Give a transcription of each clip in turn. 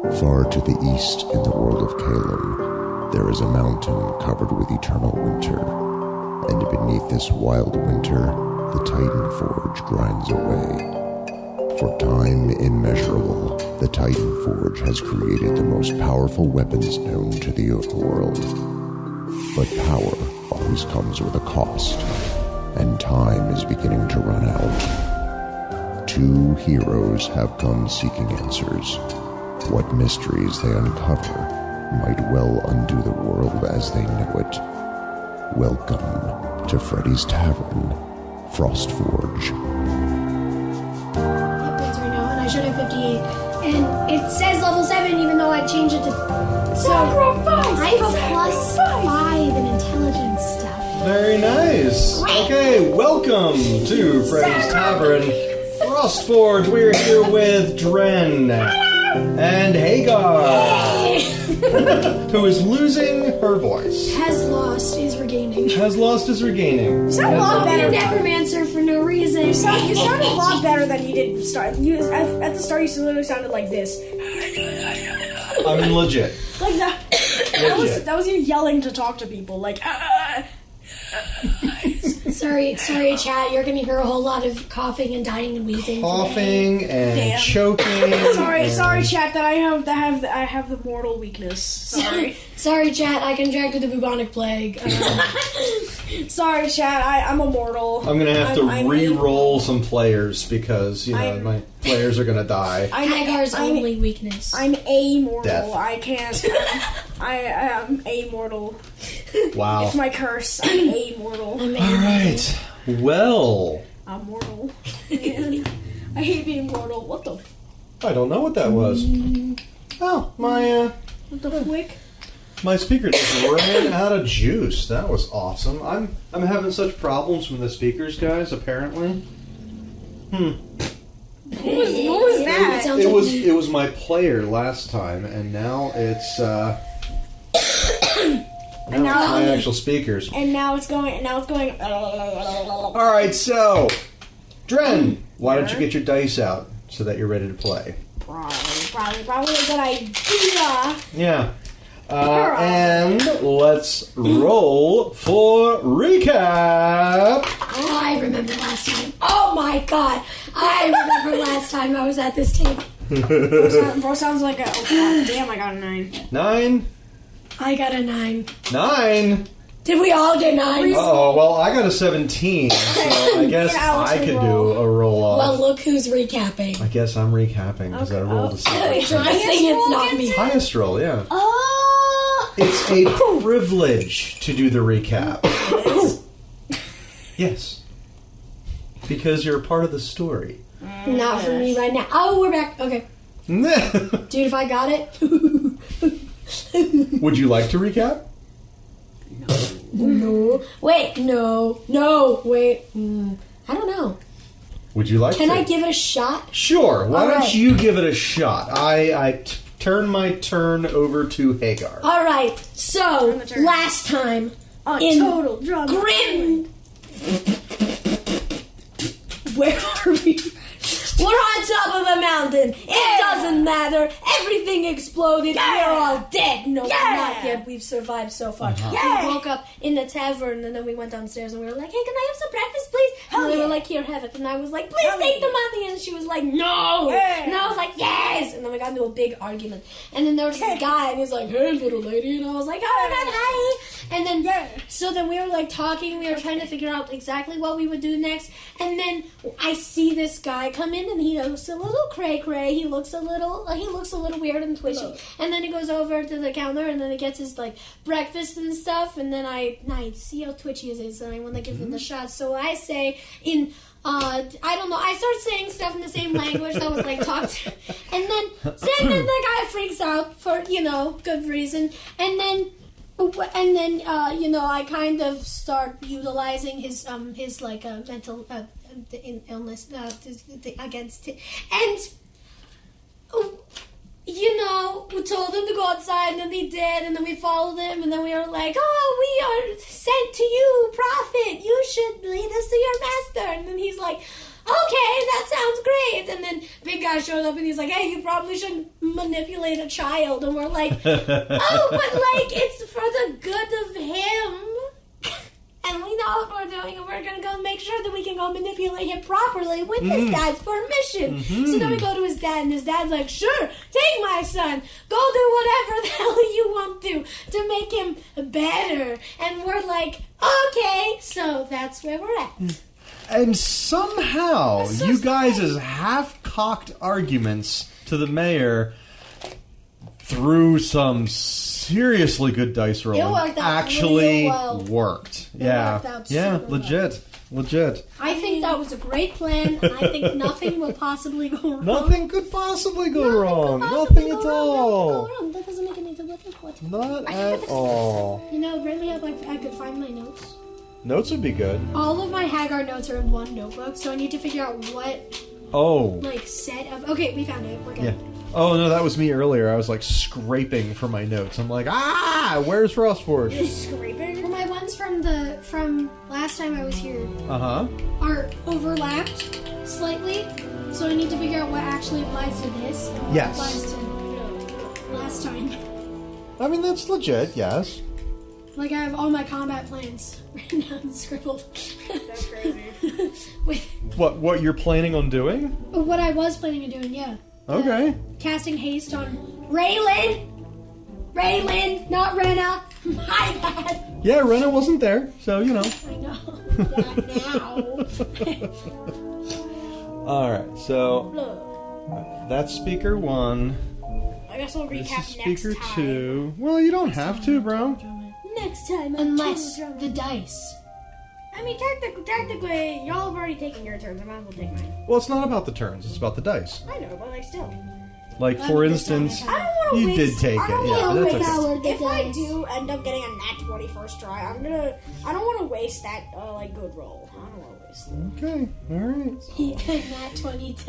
Far to the east in the world of Calum, there is a mountain covered with eternal winter, and beneath this wild winter, the Titan Forge grinds away. For time immeasurable, the Titan Forge has created the most powerful weapons known to the world. But power always comes with a cost, and time is beginning to run out. Two heroes have come seeking answers. What mysteries they uncover might well undo the world as they know it. Welcome to Freddy's Tavern, Frostforge. Updates right now, and I should have 58. And it says level 7, even though I changed it to... So, I have a plus 5 in intelligence stuff. Very nice. Okay, welcome to Freddy's Tavern, Frostforge. We're here with Dren and Hagar, who is losing her voice. Has lost is regaining. Has lost is regaining. You sound a lot better. Necromancer for no reason. You sounded a lot better than you did at the start. At the start, you literally sounded like this. I mean, legit. Like that. That was you yelling to talk to people. Like, Sorry, chat. You're gonna hear a whole lot of coughing and dying and wheezing. Coughing and choking. Sorry, chat. That I have the mortal weakness. Sorry. Sorry, chat. I contracted the bubonic plague. Sorry, chat. I'm immortal. I'm gonna have to re-roll some players because my players are gonna die. Hagar's only weakness. I'm amortal. Death. I can't. I am amortal. Wow. It's my curse. I'm amortal. All right. Well. I'm mortal. Man, I hate being mortal. What the? I don't know what that was. Oh, my What the flick? my speaker just ran out of juice. That was awesome. I'm having such problems with the speakers, guys. Apparently. What was that? It was my player last time, and now it's now it's my actual speakers. And now it's going. All right, so Dren, why don't you get your dice out so that you're ready to play? Probably a good idea. Yeah. And let's roll for recap. Oh, I remember last time. Oh my god! I remember last time I was at this table. Bro sounds like a. Oh, god damn! I got a 9. 9. I got a 9. 9. Did we all get 9s? Oh well, I got a 17. So I guess I could do a roll off. Well, look who's recapping. I guess I'm recapping because I rolled a 7. It's a good thing it's not me. Highest roll, yeah. Oh. It's a privilege to do the recap. Yes. Because you're a part of the story. Not for me right now. Oh, we're back. Okay. Dude, if I got it. Would you like to recap? No. Wait, no. No, wait. I don't know. Would you like Can to? I give it a shot? Sure. Why don't right. you give it a shot? I turn my turn over to Hagar. All right. So, last time in total drama. Grim. Where are we? We're on top of a mountain. It doesn't matter. Everything exploded. We're all dead. No, we're not yet. We've survived so far. We woke up in the tavern, and then we went downstairs, and we were like, hey, can I have some breakfast, please? And they were like, here, have it. And I was like, please take the money. And she was like, no. And I was like, yes. And then we got into a big argument. And then there was this guy, and he's like, hey, little lady. And I was like, oh, my God, hi. And then, so then we were like talking. We were trying to figure out exactly what we would do next. And then I see this guy come in, and he looks a little cray-cray. He looks a little weird and twitchy. And then he goes over to the counter, and then he gets his like breakfast and stuff. And then I see how twitchy he is, and I want to give him the shot. So I say in I don't know. I start saying stuff in the same language that was like talked, and then the guy freaks out for good reason, and then I kind of start utilizing his mental illness against it, and we told him to go outside, and then he did, and then we followed him, and then we were like, oh, we are sent to you, prophet, you should lead us to your master. And then he's like, that sounds great. And then big guy shows up and he's like, hey, you probably shouldn't manipulate a child. And we're like, oh, but like, it's for the good of him. And we know what we're doing, and we're going to go make sure that we can go manipulate him properly with his dad's permission. So then we go to his dad, and his dad's like, sure, take my son. Go do whatever the hell you want to make him better. And we're like, okay, so that's where we're at. And somehow, you guys' half-cocked arguments to the mayor through some seriously good dice rolling worked out actually real well. worked. It worked out super Legit. I think that was a great plan, and I think nothing will possibly go wrong. Nothing could possibly go wrong. Nothing at all. That doesn't make any difference. Not at all. You know, really, I could find my notes. Notes would be good. All of my Hagar notes are in one notebook, so I need to figure out what, set of... Okay, we found it. We're good. Yeah. Oh, no, that was me earlier. I was, scraping for my notes. I'm like, where's Frostforge? Scraping? Well, my ones from last time I was here Uh-huh. are overlapped slightly, so I need to figure out what actually applies to this and what Yes. applies to last time. I mean, that's legit, yes. Like, I have all my combat plans written down and scribbled. That's crazy. What you're planning on doing? What I was planning on doing, yeah. Okay. Casting haste on Raylan, not Renna. My bad. Yeah, Rena wasn't there, so, you know. I know. Not now. Alright, so that's speaker 1. I guess we'll This is recap speaker next time. 2. Well, you don't have to, bro. Next time, unless the dice. I mean, technically, y'all have already taken your turns. I might as well take mine. Well, it's not about the turns, it's about the dice. I know, but still. Like, for instance, I don't want to you waste. did take I don't it, yeah, wanna but that's waste- okay. If I do end up getting a nat 20 first try, I don't want to waste that good roll. I don't want to waste it. Okay, alright. He got that 22.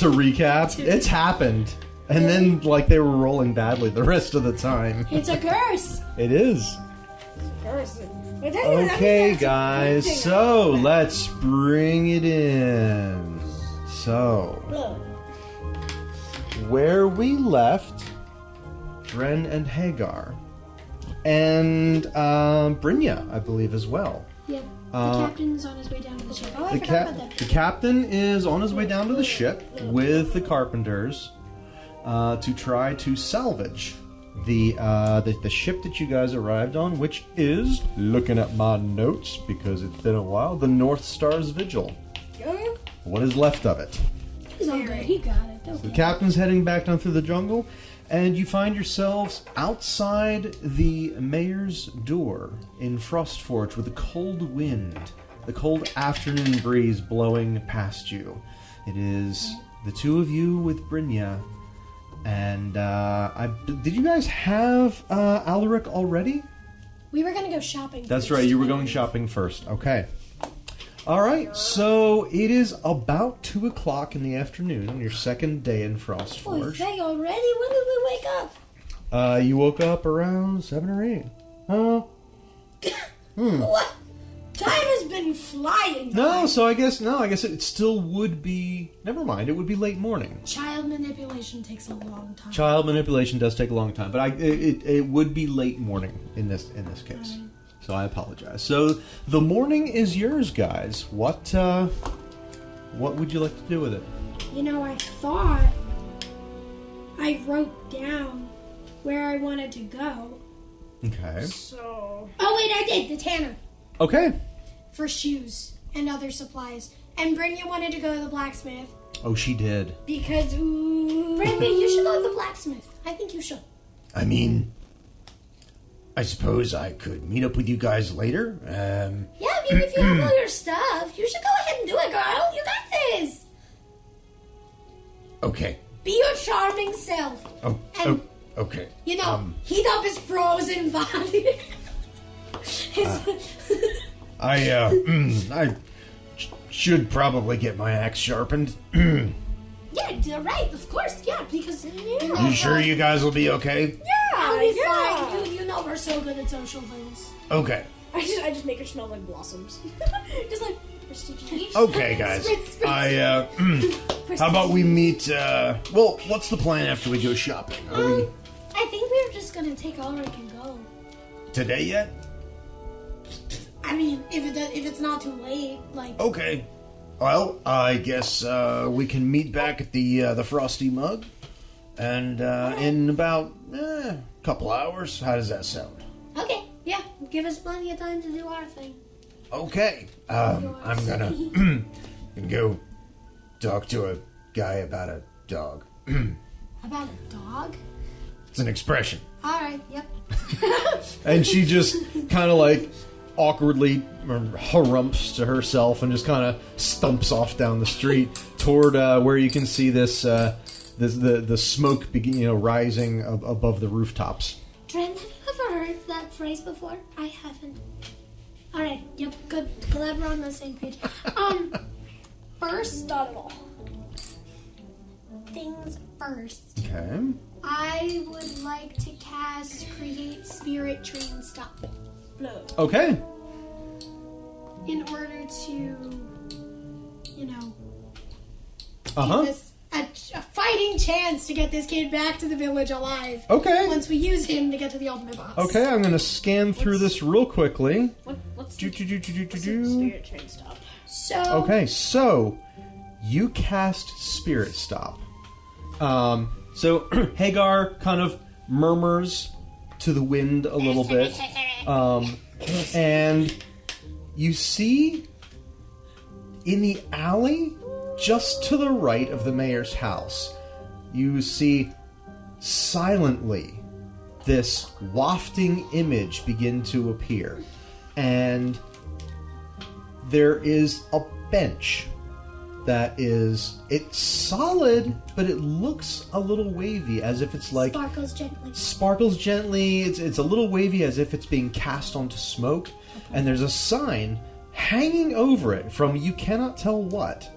To recap, it's happened. And then, they were rolling badly the rest of the time. It's a curse. It is. Person. But Okay, guys, so let's bring it in. So, where we left Dren and Hagar, and Brynja, I believe, as well. Yeah. The captain's on his way down to the ship. Oh, I The, forgot about that. the captain is on his way down to the ship with the carpenters to try to salvage the ship that you guys arrived on, which is, looking at my notes because it's been a while, the North Star's Vigil. What is left of it? He's all good. He got it. Don't The worry. captain's heading back down through the jungle, and you find yourselves outside the mayor's door in Frostforge with a cold wind, the cold afternoon breeze blowing past you. It is the two of you with Brynja. And did you guys have Alaric already? We were gonna go shopping. That's first. right, you were going shopping first. Okay. All right, so it is about 2 o'clock in the afternoon on your second day in Oh, Frostforge. they already? When did we wake up? You woke up around 7 or 8. What? Time has been flying. No, so I guess it still would be. Never mind, it would be late morning. Child manipulation takes a long time. Child manipulation does take a long time, but it would be late morning in this case. So I apologize. So the morning is yours, guys. What would you like to do with it? You know, I thought I wrote down where I wanted to go. Okay. So. Oh wait, I did. The tanner. Okay. For shoes and other supplies. And Brynja wanted to go to the blacksmith. Oh, she did. Because, Brynja, you should go to the blacksmith. I think you should. I mean, I suppose I could meet up with you guys later. Yeah, I mean, if you have all your stuff, you should go ahead and do it, girl. You got this. Okay. Be your charming self. Oh, And, okay. you know, heat up his frozen body. I should probably get my axe sharpened. Yeah, you're right, of course, yeah, because You sure you guys will be okay? I'll be fine. You know we're so good at social things. Okay. I just make her smell like blossoms. Just like Prestige. Okay, guys. How about we meet, well, what's the plan after we go shopping? Are we I think we were just gonna take all we can go. today yet? I mean, if it's not too late, like. Okay. Well, I guess, we can meet back at the Frosty Mug. And, in about, a couple hours. How does that sound? Okay, yeah, give us plenty of time to do our thing. Okay. I'm gonna go talk to a guy about a dog. About a dog? It's an expression. Alright, yep. And she just kind of like awkwardly harumphs to herself and just kind of stumps off down the street toward where you can see the smoke rising above the rooftops. Dren, have you ever heard that phrase before? I haven't. Alright, yep, good. Glad we're on the same page. First, Not at all. things first. Okay. I would like to cast Create Spirit Train Stop No. Okay. in order to, Uh-huh. give us a fighting chance to get this kid back to the village alive. Okay. Once we use him to get to the ultimate boss. Okay, I'm going to scan through this real quickly. What's Do, the do, do, do, do, do, what's do. the spirit train stop? So. Okay, so you cast Spirit Stop. So Hagar kind of murmurs to the wind a little bit, and you see in the alley just to the right of the mayor's house, you see silently this wafting image begin to appear, and there is a bench that it's solid, but it looks a little wavy, as if it's like Sparkles gently. It's a little wavy, as if it's being cast onto smoke. And there's a sign hanging over it from you cannot tell what,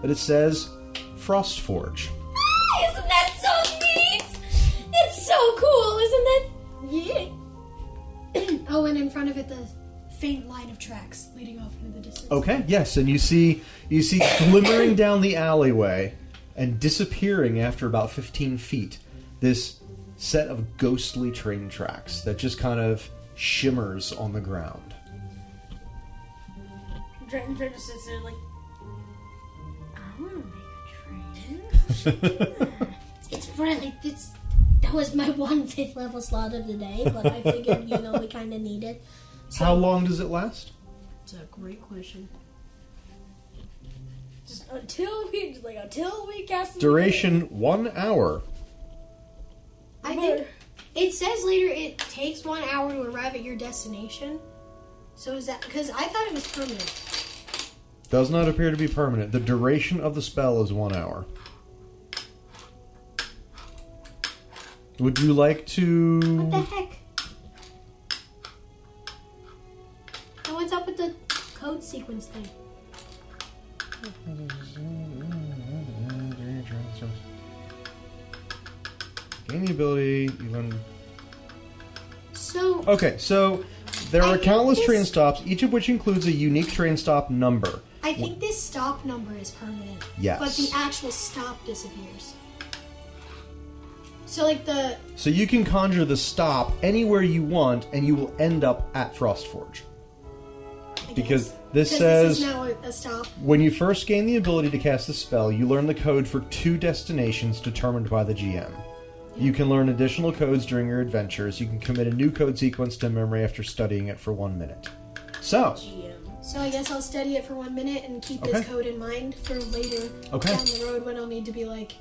but it says Frostforge. Isn't that so neat? It's so cool, isn't it? Yeah. Oh, and in front of it, the faint line of tracks leading off into the distance. Okay, yes, and you see glimmering down the alleyway and disappearing after about 15 feet, this set of ghostly train tracks that just kind of shimmers on the ground. Dren just sits there like, I want to make a train. It's really, that was my 1/5 level slot of the day, but I figured, we kind of need it. How long does it last? It's a great question. Just until we cast the Duration 1 hour. I think it says later it takes 1 hour to arrive at your destination. So is that, because I thought it was permanent. Does not appear to be permanent. The duration of the spell is 1 hour. Would you like to... What the heck? And what's up with the code sequence thing? Gain the ability, even... So... Okay, so there I are think countless this- train stops, each of which includes a unique train stop number. I think this stop number is permanent. Yes. But the actual stop disappears. So like the... So you can conjure the stop anywhere you want, and you will end up at Frostforge. Because this says... This is now a stop. When you first gain the ability to cast the spell, you learn the code for 2 destinations determined by the GM. You can learn additional codes during your adventures. You can commit a new code sequence to memory after studying it for 1 minute. So, So I guess I'll study it for 1 minute and keep Okay. this code in mind for later Okay. down the road when I'll need to be like,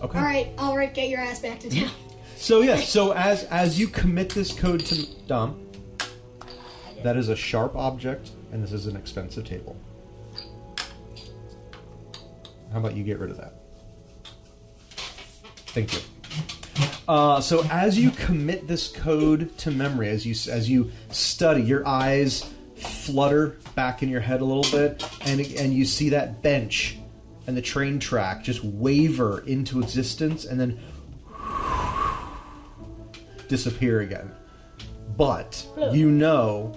okay. all right, get your ass back to town. So yes, so as you commit this code to Dom, that is a sharp object, and this is an expensive table. How about you get rid of that? Thank you. So as you commit this code to memory, as you study, your eyes flutter back in your head a little bit, and you see that bench and the train track just waver into existence, and then disappear again. But you know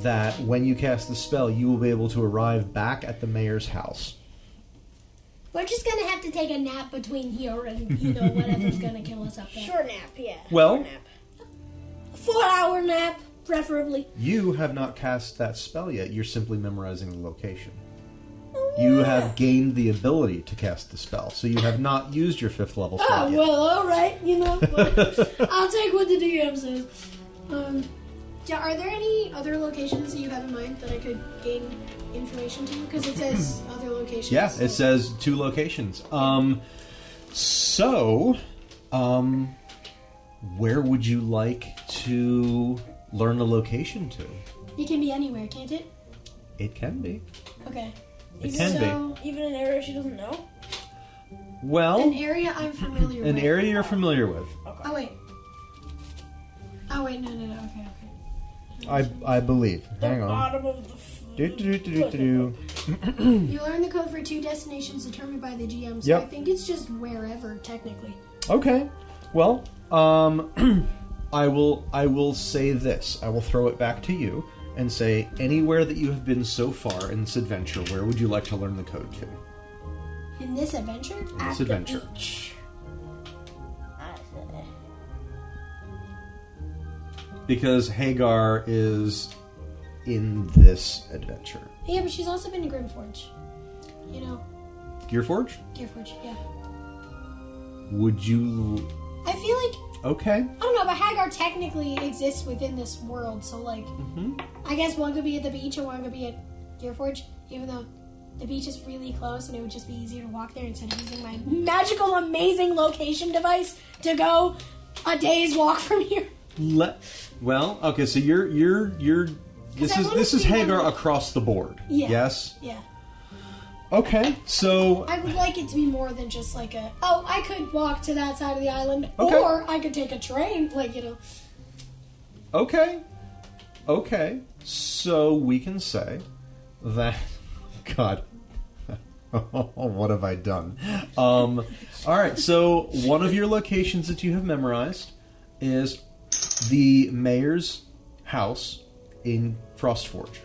that when you cast the spell, you will be able to arrive back at the mayor's house. We're just gonna have to take a nap between here and, whatever's gonna kill us up there. Short nap, yeah. Well- Short nap. 4-hour nap, preferably. You have not cast that spell yet. You're simply memorizing the location. You have gained the ability to cast the spell, so you have not used your 5th level Oh, slot yet. well, alright, I'll take what the DM says. Are there any other locations that you have in mind that I could gain information to? Because it says other locations. Yeah, it says 2 locations. Where would you like to learn the location to? It can be anywhere, can't it? It can be. Okay. It can be. Even an area she doesn't know? Well, An area I'm familiar with. an area you're familiar with. Oh, wait. No. Okay. I believe. Hang on. Bottom of the Do-do-do-do-do-do. You learn the code for 2 destinations determined by the GM, so Yep. I think it's just wherever, technically. Okay. Well, I will say this. I will throw it back to you and say anywhere that you have been so far in this adventure, where would you like to learn the code to? In this adventure? In this adventure. Because Hagar is in this adventure. Yeah, but she's also been to Grimforge. Gearforge? Gearforge, yeah. Would you... I feel like, Okay. I don't know, but Hagar technically exists within this world, so I guess one could be at the beach and one could be at Gearforge, even though the beach is really close and it would just be easier to walk there instead of using my magical, amazing location device to go a day's walk from here. Well, okay, so you're this I wanna is see Hagar one- across the board. Yeah. Yes? Yeah. Okay, so I would like it to be more than just like I could walk to that side of the island, Okay. or I could take a train, Okay. So we can say that God. What have I done? Alright, so one of your locations that you have memorized is the mayor's house in Frostforge.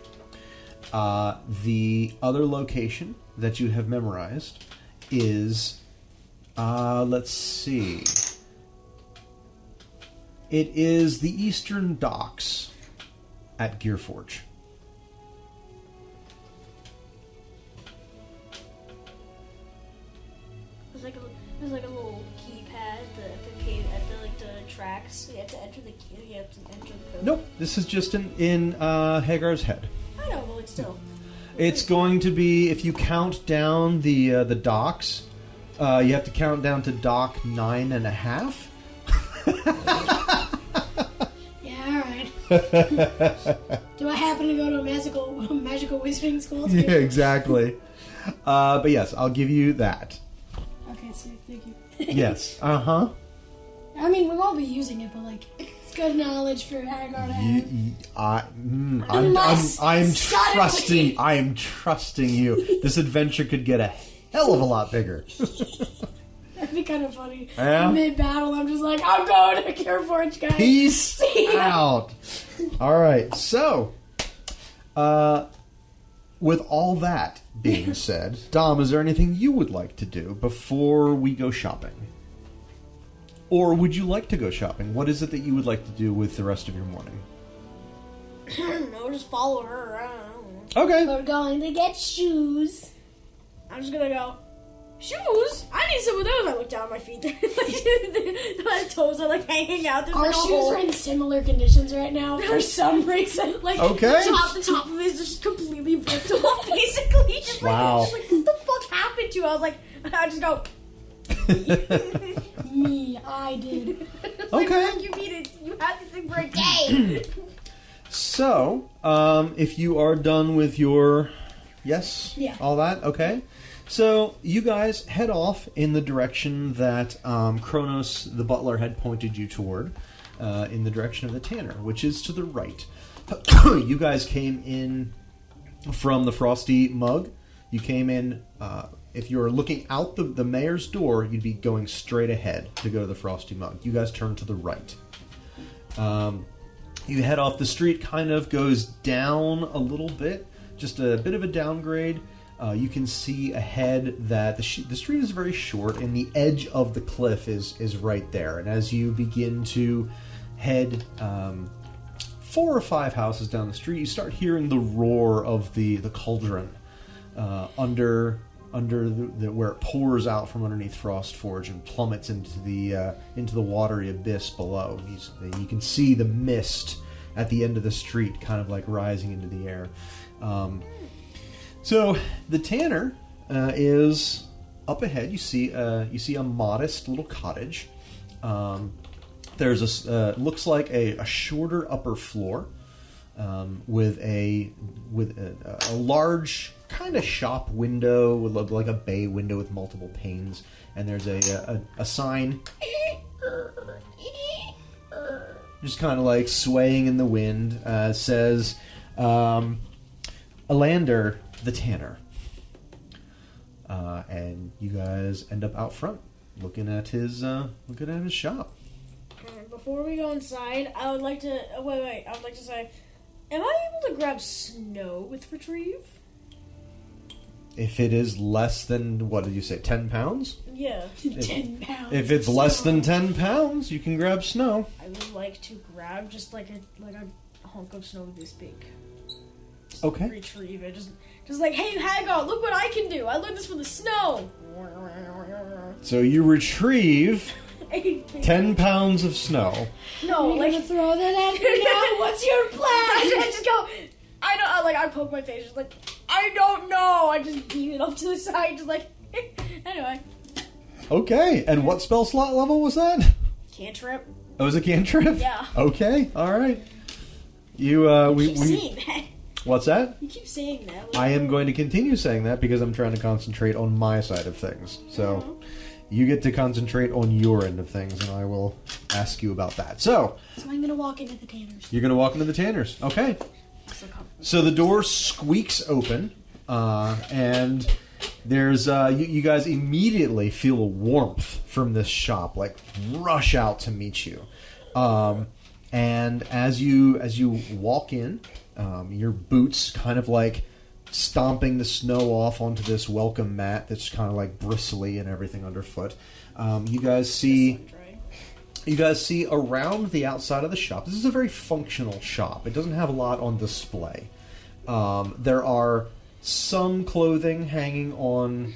The other location that you have memorized is, let's see. It is the Eastern Docks at Gearforge. There's like a little keypad at the tracks. You have to enter the key. You have to enter the code. Nope, this is just in Hagar's head. I know, but like still. It's going to be, if you count down the docks, you have to count down to dock 9.5. Yeah, alright. Do I happen to go to a magical wizarding school too? Yeah, exactly. But yes, I'll give you that. Okay, sweet, thank you. Yes. Uh-huh. I mean, we won't be using it, but it's good knowledge for Hagar to have. I'm suddenly- trusting you. This adventure could get a hell of a lot bigger. That'd be kind of funny. Yeah? Mid-battle, I'm just like, I'm going to Gearforge, guys. Peace See ya. out. All right. So, with all that being said, Dom, is there anything you would like to do before we go shopping? Or would you like to go shopping? What is it that you would like to do with the rest of your morning? No, just follow her around. Okay. We're going to get shoes. I'm just gonna go. Shoes? I need some of those. I look down at my feet. My toes are hanging out. There's Our like a shoes hole. are in similar conditions right now for some reason. Okay. The top of it is just completely ripped off, basically. Just Wow. Like, what the fuck happened to you? I was like, I just go. Me, I did. Okay. You mean it? You had this thing for a day. So, if you are done with your... Yes? Yeah. All that? Okay. So, you guys head off in the direction that Kronos, the butler, had pointed you toward, in the direction of the tanner, which is to the right. You guys came in from the Frosty Mug. You came in... if you're looking out the mayor's door, you'd be going straight ahead to go to the Frosty Mug. You guys turn to the right. You head off. The street kind of goes down a little bit, just a bit of a downgrade. You can see ahead that the street is very short, and the edge of the cliff is right there. And as you begin to head 4 or 5 houses down the street, you start hearing the roar of the cauldron under where it pours out from underneath Frostforge and plummets into the watery abyss below. You can see the mist at the end of the street, kind of like rising into the air. So the tanner is up ahead. You see a modest little cottage. There's looks like a shorter upper floor with a large kind of shop window with like a bay window with multiple panes, and there's a sign just kind of like swaying in the wind. Says Alander the Tanner, and you guys end up out front looking at his shop. Before we go inside, I would like to wait. I would like to say, am I able to grab snow with retrieve? If it is less than, what did you say, 10 pounds? Yeah. 10 pounds. If it's less than 10 pounds, you can grab snow. I would like to grab just like a hunk of snow this big. Just Okay. retrieve it. Just like, hey, Hagar, look what I can do. I learned this from the snow. So you retrieve 10 pounds of snow. No, You're like gonna throw that at me now? What's your plan? I just go. I poke my face. Just like, I don't know. I just beam it up to the side. Just like, anyway. Okay, and what spell slot level was that? Cantrip. Oh, it was a cantrip? Yeah. Okay, alright. You, Keep saying that. What's that? You keep saying that. I am going to continue saying that because I'm trying to concentrate on my side of things. So, you get to concentrate on your end of things, and I will ask you about that. So I'm gonna walk into the Tanners. you're going to walk into the Tanners. Okay. So the door squeaks open, and there's you guys immediately feel a warmth from this shop, like rush out to meet you. And as you walk in, your boots kind of like stomping the snow off onto this welcome mat that's kind of like bristly and everything underfoot. You guys see around the outside of the shop. This is a very functional shop. It doesn't have a lot on display. There are some clothing hanging on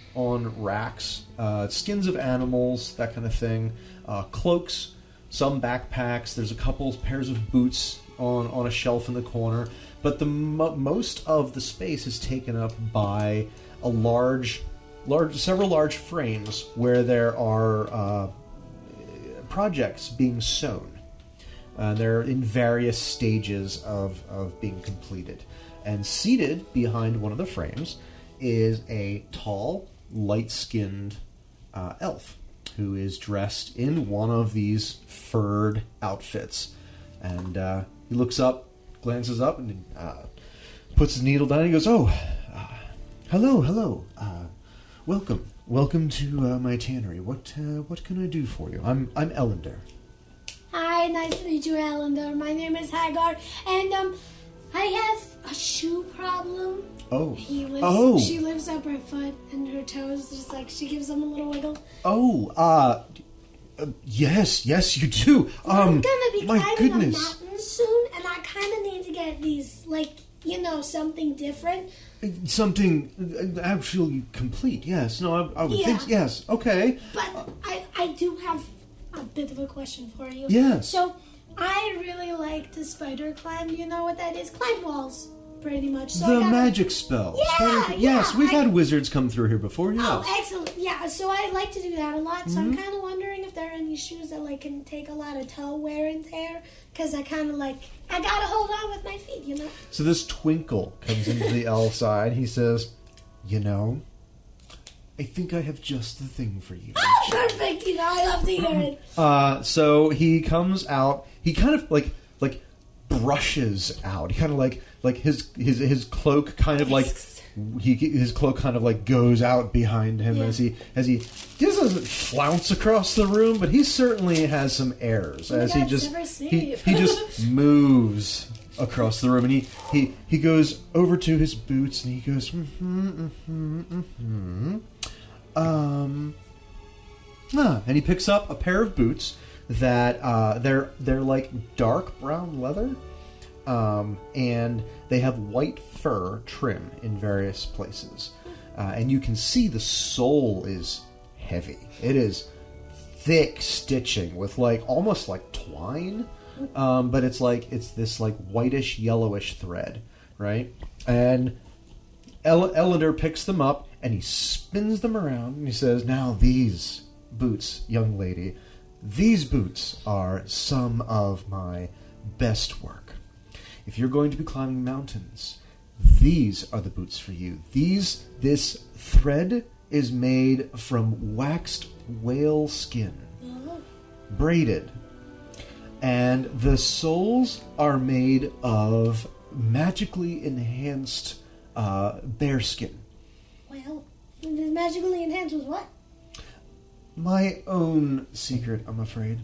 racks, skins of animals, that kind of thing, cloaks, some backpacks. There's a couple pairs of boots on a shelf in the corner. But the most of the space is taken up by several large frames where there are projects being sewn. They're in various stages of being completed. And seated behind one of the frames is a tall, light-skinned elf who is dressed in one of these furred outfits. And he looks up, glances up, and puts his needle down. And he goes, hello. Welcome to my tannery. What can I do for you? I'm Ellender. Hi, nice to meet you, Allender. My name is Hagar, and I have a shoe problem. Oh. She lifts up her foot and her toes, just like she gives them a little wiggle. Yes, you do. I'm gonna be my climbing goodness. a mountain soon, and I kind of need to get these, like, something different. Something actually complete. Yes. No, I would Yeah. think. Yes. Okay. But I do have a bit of a question for you. Yes. So, I really like to spider climb. You know what that is? Climb walls, pretty much. So The I gotta- magic spell. Yeah, Yes, yeah, we've had wizards come through here before. Yes. Oh, excellent. Yeah, so I like to do that a lot. So Mm-hmm. I'm kind of wondering if there are any shoes that, like, can take a lot of toe wear and tear. Because I kind of, like, I got to hold on with my feet, So this twinkle comes into the elf side. He says, I think I have just the thing for you. Oh, perfect. I love to hear it. So he comes out. He kind of like brushes out. He kind of like his cloak kind of like his cloak kind of like goes out behind him as he doesn't flounce across the room, but he certainly has some airs as he just moves across the room, and he goes over to his boots and he goes and he picks up a pair of boots that they're like dark brown leather, and they have white fur trim in various places, and you can see the sole is heavy. It is thick stitching with like almost like twine, but it's this like whitish yellowish thread, right? And Elender picks them up and he spins them around and he says, "Now these boots, young lady, these boots are some of my best work. If you're going to be climbing mountains, these are the boots for you. This thread is made from waxed whale skin, braided, and the soles are made of magically enhanced bear skin." Well, magically enhanced with what? My own secret, I'm afraid.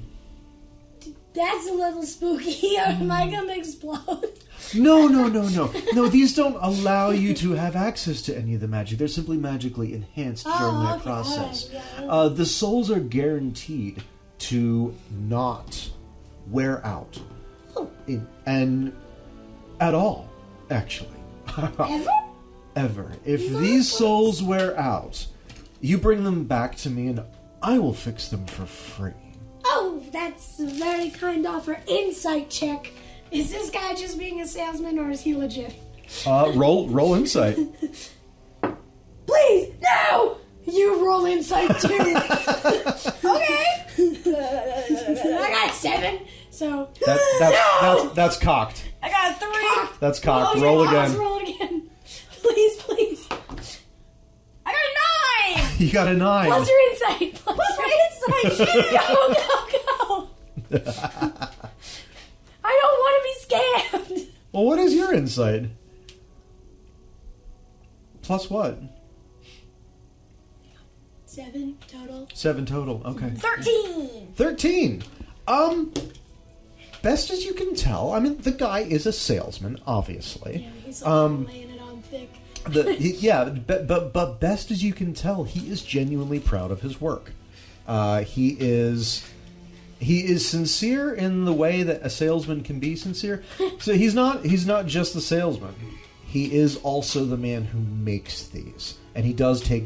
That's a little spooky. Am I gonna explode? No, these don't allow you to have access to any of the magic. They're simply magically enhanced during that process. Right, The souls are guaranteed to not wear out. And at all, actually. Ever? Ever. If these souls wear out, you bring them back to me and I will fix them for free. Oh, that's a very kind offer. Insight check. Is this guy just being a salesman or is he legit? Roll insight. Please, no! You roll insight too. Okay. I got a 7, so... That's cocked. I got a 3. That's cocked. Oh, Roll yeah, again. Roll again. Please. I got a 9. You got a 9. Plus your insight. Plus my insight. Go. I don't want to be scammed. Well, what is your insight? Plus what? 7 total. 7 total. Okay. 13. 13. Best as you can tell, I mean, the guy is a salesman, obviously. Yeah, he's laying it on thick. But best as you can tell, he is genuinely proud of his work. He is sincere in the way that a salesman can be sincere. So he's not just the salesman. He is also the man who makes these, and he does take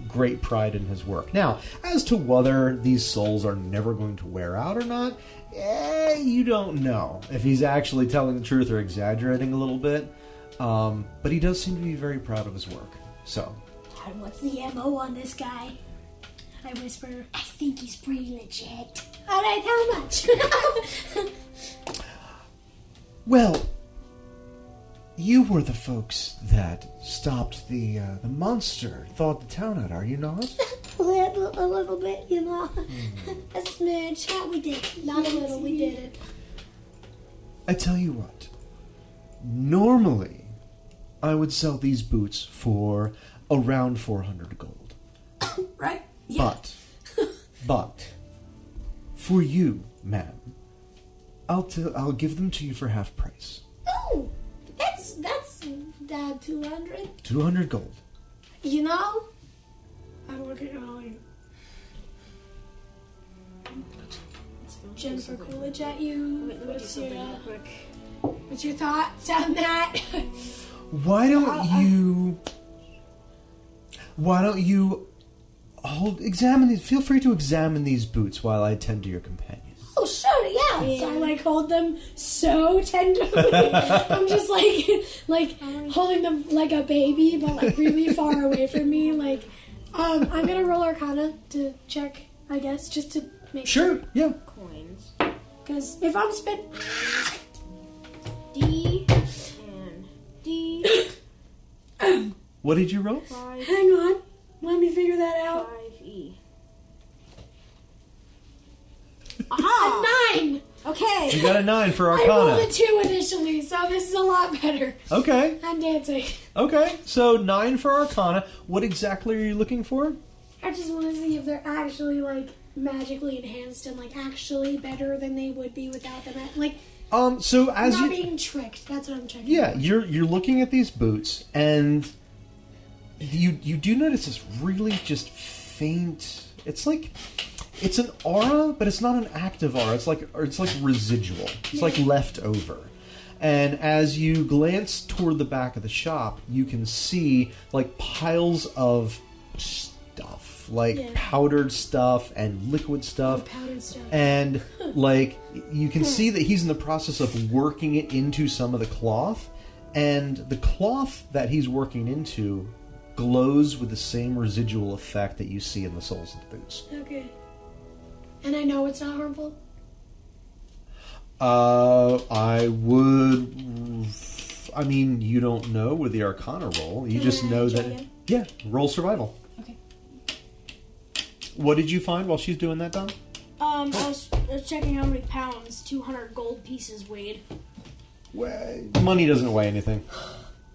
great pride in his work. Now, as to whether these souls are never going to wear out or not, you don't know if he's actually telling the truth or exaggerating a little bit. But he does seem to be very proud of his work. So, What's the MO on this guy? I whisper, I think he's pretty legit. Alright, how much? well, you were the folks that stopped the monster, thawed the town out, are you not? A little bit, you know. A smidge. We did it. Not a little, we did it. I tell you what. Normally, I would sell these boots for around 400 gold. Right? Yeah. But, for you, ma'am, I'll give them to you for half price. Oh, that's 200. 200 gold. You know, I'm looking at all you. Jennifer Coolidge at you. What's your thoughts on that? Why don't you examine these? Feel free to examine these boots while I attend to your companion. Oh, sure, yeah. So I hold them so tenderly. I'm just like holding them like a baby, but really far away from me. I'm gonna roll Arcana to check, I guess, just to make sure. Sure, yeah. Coins. Because if I'm spending... D and D. What did you roll? 5. Hang on. Let me figure that out. 5E. A 9! Okay. You got a 9 for I rolled a Arcana. 2 initially, so this is a lot better. Okay. I'm dancing. Okay. So 9 for Arcana. What exactly are you looking for? I just want to see if they're actually, like, magically enhanced and, like, actually better than they would be without them. Like, So as not you... being tricked. That's what I'm checking. Yeah, you're looking at these boots, and you do notice this really just faint. It's like it's an aura, but it's not an active aura. It's like residual. It's like left over. And as you glance toward the back of the shop, you can see like piles of stuff, like powdered stuff and liquid stuff. Powdered stuff. And like you can see that he's in the process of working it into some of the cloth, and the cloth that he's working into glows with the same residual effect that you see in the soles of the boots. Okay. And I know it's not harmful? I mean, you don't know with the Arcana roll. You just know check that... again? Yeah, roll survival. Okay. What did you find while she's doing that, Don? I was checking how many pounds 200 gold pieces weighed. Money doesn't weigh anything.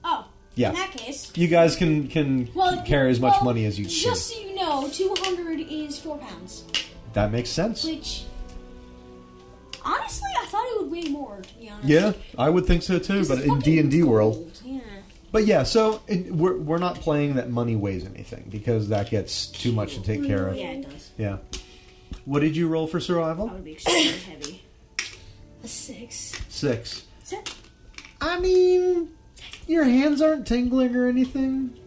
Oh. Yeah. In that case. You guys can carry as much money as you Just can. so you know, 200 is 4 pounds. That makes sense. Which, honestly, I thought it would weigh more, to be honest. Yeah, I would think so too, but in D&D world. Gold, yeah. But yeah, so we're not playing that money weighs anything, because that gets too much to take care of. Yeah, it does. Yeah. What did you roll for survival? That would be extremely heavy. A 6. 6. So, I mean, your hands aren't tingling or anything.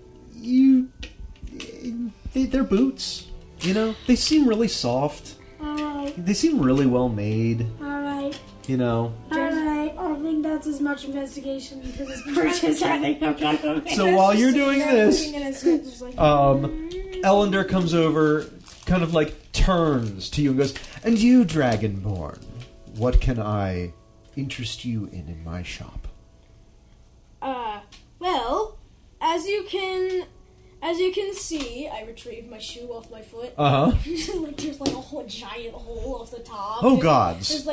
They're boots. You know, they seem really soft. Alright. They seem really well made. Alright. You know. Alright. I think that's as much investigation for this purchase. I think I'm gonna make. So while you're doing this, Looking at his head, just like, Ellender comes over, kind of like turns to you and goes, "And you, Dragonborn, what can I interest you in my shop?" well, as you can see, I retrieved my shoe off my foot. Uh huh. Like there's like a whole giant hole off the top. Oh, There's- gods. There's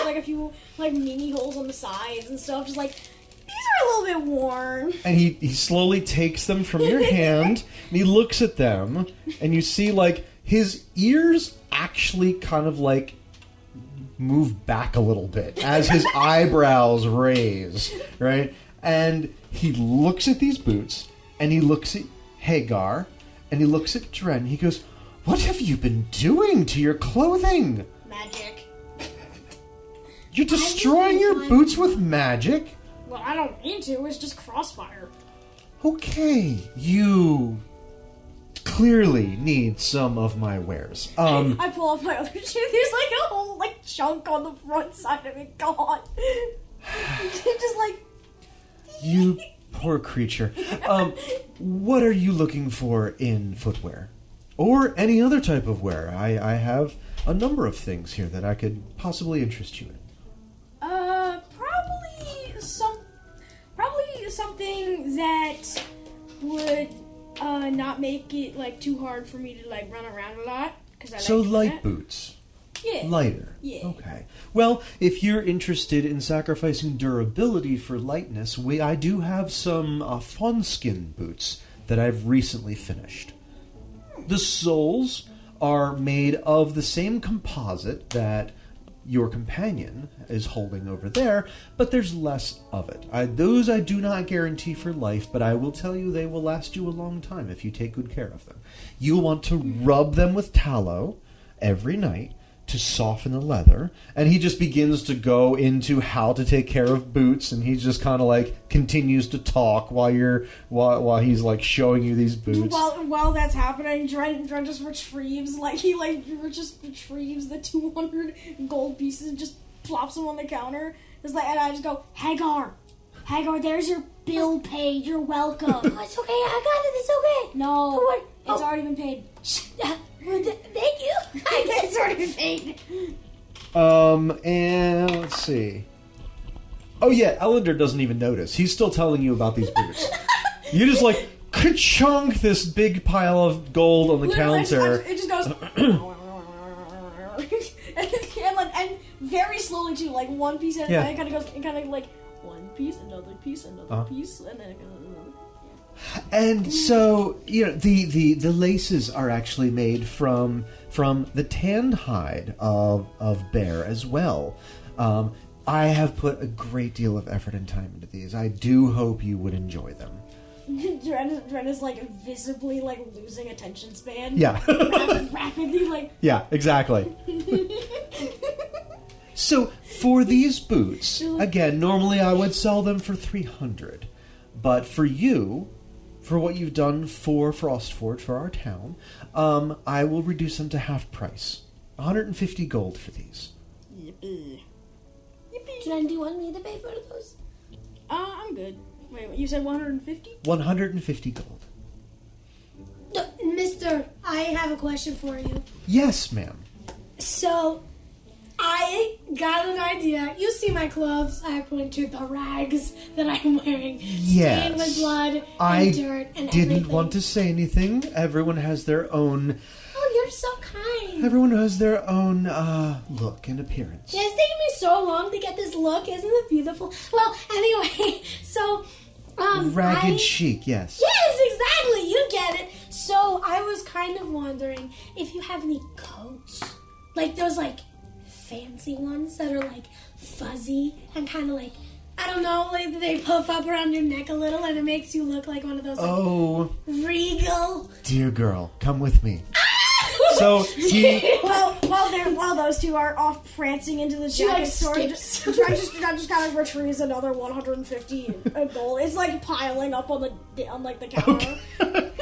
like a few like mini holes on the sides and stuff. Just like these are a little bit worn. And he slowly takes them from your hand, and he looks at them, and you see like his ears actually kind of like move back a little bit as his eyebrows raise, right? And he looks at these boots, and he looks at Hagar, and he looks at Dren. He goes, "What have you been doing to your clothing? Magic. You're destroying your boots with magic? Well, I don't mean to. It's just crossfire. Okay, you clearly need some of my wares. I pull off my other shoe. There's like a whole like chunk on the front side of it gone. Just like You poor creature. What are you looking for in footwear? Or any other type of wear? I have a number of things here that I could possibly interest you in. probably something that would not make it like too hard for me to like run around a lot. Cause I So like doing light that. boots. Yeah. Lighter. Yeah. Okay. Well, if you're interested in sacrificing durability for lightness, I do have some fawn skin boots that I've recently finished. The soles are made of the same composite that your companion is holding over there, but there's less of it. Those I do not guarantee for life, but I will tell you they will last you a long time if you take good care of them. You'll want to rub them with tallow every night to soften the leather, and he just begins to go into how to take care of boots, and he just kind of like continues to talk while he's like showing you these boots. While that's happening, Dren just retrieves retrieves the 200 gold pieces and just plops them on the counter. It's like, and I just go, Hagar, there's your bill paid. You're welcome. Oh, it's okay. I got it. It's okay. No, What? it's Oh. already been paid. Thank you. It's already been paid. And let's see. Oh yeah, Ellender doesn't even notice. He's still telling you about these boots. You just like ka-chunk this big pile of gold on the Literally, counter. it just goes. and very slowly too, like one piece at a Yeah. time. It kind of goes, it kind of like one piece, another piece, another piece, and then it goes another. And so, the laces are actually made from the tanned hide of bear as well. I have put a great deal of effort and time into these. I do hope you would enjoy them. Dren is like visibly like losing attention span. Yeah. Rapidly like. Yeah, exactly. So, for these boots, again, normally I would sell them for 300. But for you, for what you've done for Frostforge, for our town, I will reduce them to half price. 150 gold for these. Yippee. Dren, do you want me to pay for those? I'm good. Wait, you said 150? 150 gold. No, Mister, I have a question for you. Yes, ma'am. So, I got an idea. You see my clothes. I pointed the rags that I'm wearing. Yes. Stained with blood and I dirt and didn't everything. want to say anything. Everyone has their own... Oh, you're so kind. Everyone has their own look and appearance. Yeah, it's taken me so long to get this look. Isn't it beautiful? Well, anyway, so... Ragged chic, yes. Yes, exactly. You get it. So, I was kind of wondering if you have any coats. Like those, like, fancy ones that are, like, fuzzy and kind of, like, I don't know, like, they puff up around your neck a little and it makes you look like one of those, like, Oh, regal. dear girl, come with me. So, he... While those two are off prancing into the She, like, jacket store, skips. Dren just kind of retrieves another 150 gold. It's like piling up on the counter.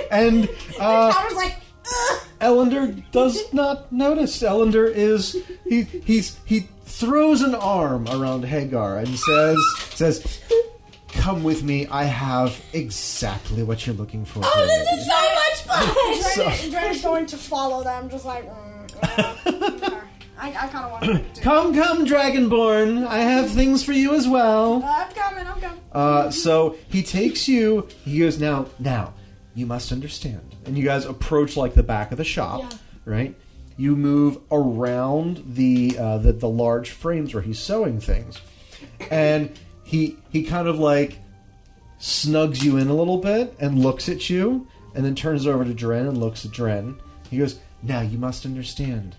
And, The counter's like, ugh. Ellender does not notice. Ellender is... He throws an arm around Hagar and says, come with me, I have exactly what you're looking for. Oh, this is so much fun! Dren is going to follow them, just like, yeah. I kind of want to. Come, Dragonborn. I have things for you as well. I'm coming. So he takes you. He goes, now, you must understand. And you guys approach like the back of the shop, Yeah. right? You move around the large frames where he's sewing things, and he kind of like snugs you in a little bit and looks at you, and then turns over to Dren and looks at Dren. He goes, now you must understand.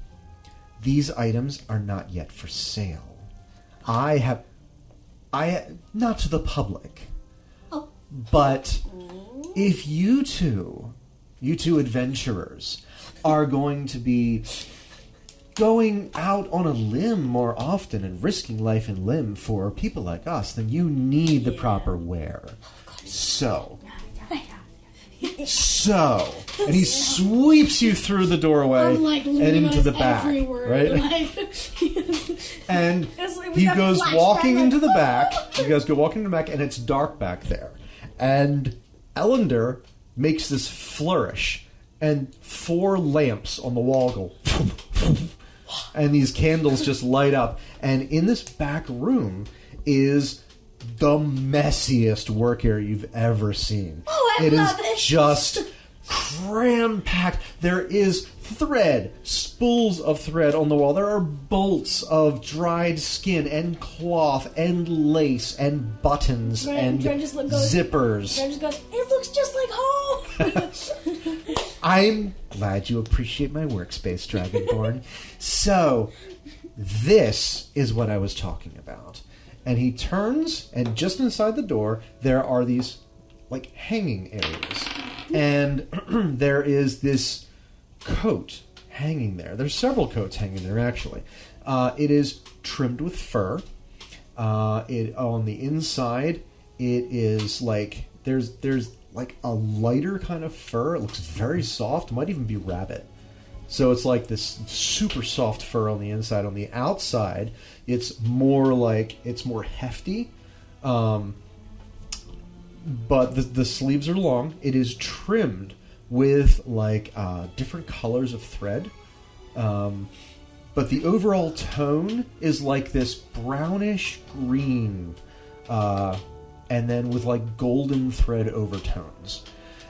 These items are not yet for sale. I not to the public. Oh. But if you two adventurers, are going to be going out on a limb more often and risking life and limb for people like us, then you need the proper wear. So, and he sweeps you through the doorway I'm like and leaning into on the his back, every word, right? like- And It's like we he got goes flashback, walking like, into the back. You guys go walking into the back, and it's dark back there. And Ellender makes this flourish, and 4 lamps on the wall go, and these candles just light up. And in this back room is the messiest work area you've ever seen. Oh, I love it. Just cram-packed. There is thread, spools of thread on the wall. There are bolts of dried skin and cloth and lace and buttons and Dren just goes- zippers. Dren just goes, it looks just like home. I'm glad you appreciate my workspace, Dragonborn. So, this is what I was talking about. And he turns, and just inside the door, there are these, like, hanging areas. And there is this coat hanging there. There's several coats hanging there, actually. It is trimmed with fur. On the inside, it is, like, there's like a lighter kind of fur. It looks very soft. It might even be rabbit. So it's like this super soft fur on the inside. On the outside, it's more hefty. But the sleeves are long. It is trimmed with like different colors of thread. But the overall tone is like this brownish green, and then with like golden thread overtones.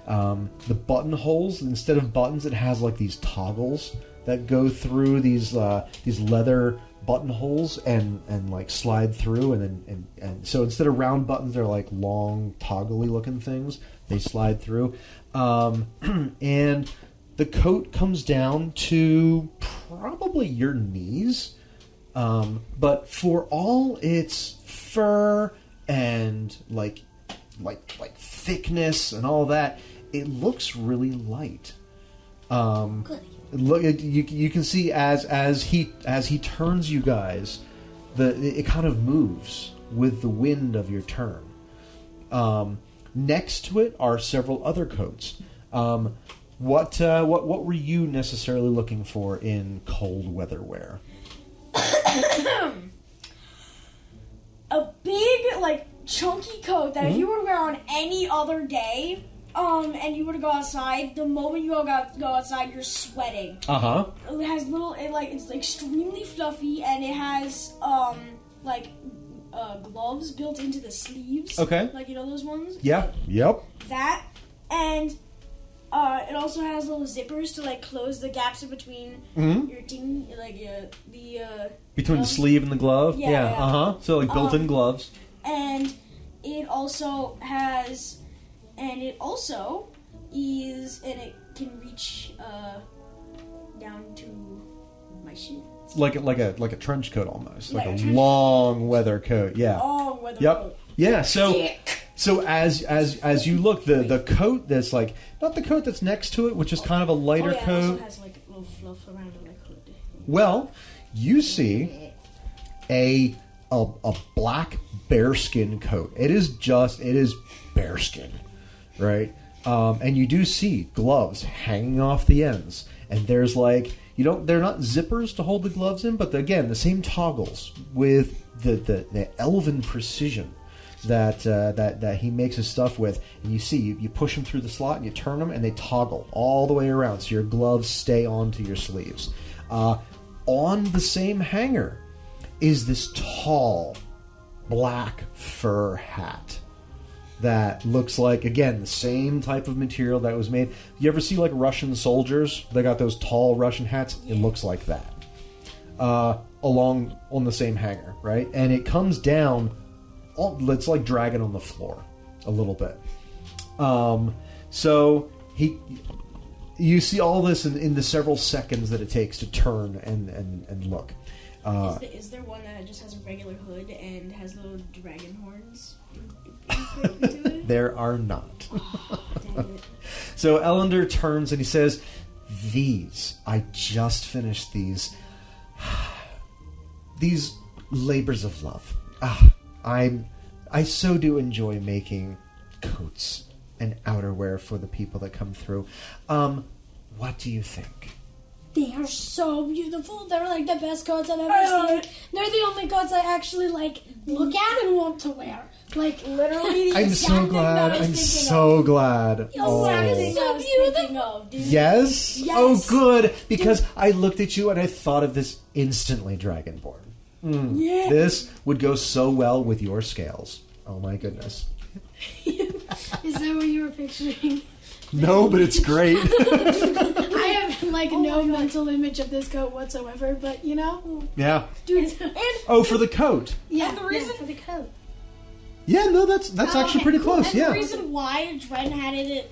The buttonholes, instead of buttons, it has like these toggles that go through these leather buttonholes and like slide through, and so instead of round buttons, they're like long toggly looking things. They slide through, and the coat comes down to probably your knees, but for all its fur and like thickness and all that, it looks really light. Good. Look, you can see as he turns you guys, it kind of moves with the wind of your turn. Next to it are several other coats. What were you necessarily looking for in cold weather wear? A big, like, chunky coat that if you were to wear on any other day, and you were to go outside, the moment you go outside, you're sweating. It has it's extremely fluffy, and it has gloves built into the sleeves. Okay. Like, you know those ones? Yeah. Yep. That, and it also has little zippers to like close the gaps in between your thing, Between the gloves. sleeve and the glove. Yeah. So like built-in gloves. And it also has, and it can reach down to my shin. Like a trench coat almost, like Like a a trench long weather coat. Yeah. Oh, weather Yep. coat. Yeah. So as you look, the coat that's like not the coat that's next to it, which is kind of a lighter It coat. also has like a little fluff around it, like hood. Well, you see a black bearskin coat. It is bearskin, right? And you do see gloves hanging off the ends, and there's like they're not zippers to hold the gloves in, but again the same toggles with the elven precision that he makes his stuff with. And you see you push them through the slot and you turn them and they toggle all the way around, so your gloves stay onto your sleeves. On the same hanger is this tall black fur hat that looks like, again, the same type of material that was made. You ever see like Russian soldiers? They got those tall Russian hats. It looks like that. Along on the same hanger, right? And it comes down. It's like dragging on the floor a little bit. So you see all this in the several seconds that it takes to turn and look. Is there one that just has a regular hood and has little dragon horns into it? There are not. Dang it. So Ellender turns and he says, I just finished these labors of love. I so do enjoy making coats and outerwear for the people that come through. What do you think? They are so beautiful. They're like the best coats I've ever seen. They're the only coats I actually like look at and want to wear. Like Literally, the I'm exact so thing glad. that I was I'm thinking so glad. Oh, Exact thing so I was beautiful. thinking of, dude. Yes? Yes. Oh, good. Because I looked at you and I thought of this instantly, Dragonborn. Yeah. This would go so well with your scales. Oh my goodness. Is that what you were picturing? No, but it's great. I have like no mental image of this coat whatsoever, but you know, Yeah. Dude, Oh, for the coat. yeah. And the reason- for the coat. Yeah, no, that's actually pretty close. and Yeah. the reason why Dren had it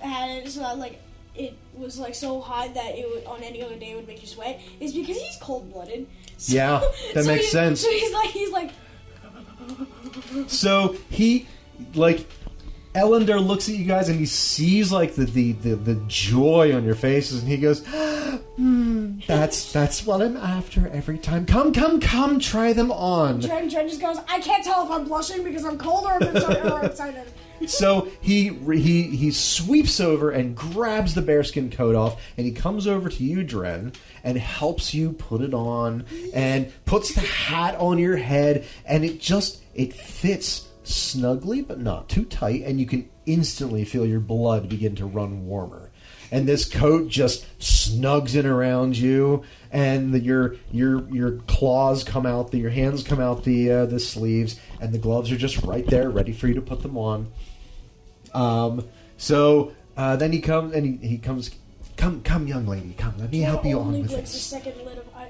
so that like it was like so hot that it would, on any other day it would make you sweat is because he's cold blooded. So, Yeah, that makes sense. So he's like. So he, like, Ellender looks at you guys and he sees like the joy on your faces, and he goes, "That's what I'm after every time. Come, try them on." Dren just goes, I can't tell if I'm blushing because I'm cold or I'm excited. So he sweeps over and grabs the bearskin coat off, and he comes over to you, Dren, and helps you put it on and puts the hat on your head, and it fits snugly but not too tight, and you can instantly feel your blood begin to run warmer. And this coat just snugs in around you, and your claws come out, your hands come out the sleeves, and the gloves are just right there, ready for you to put them on. So then he comes and he comes. Come, young lady, come. Let me help you on only with blinks this.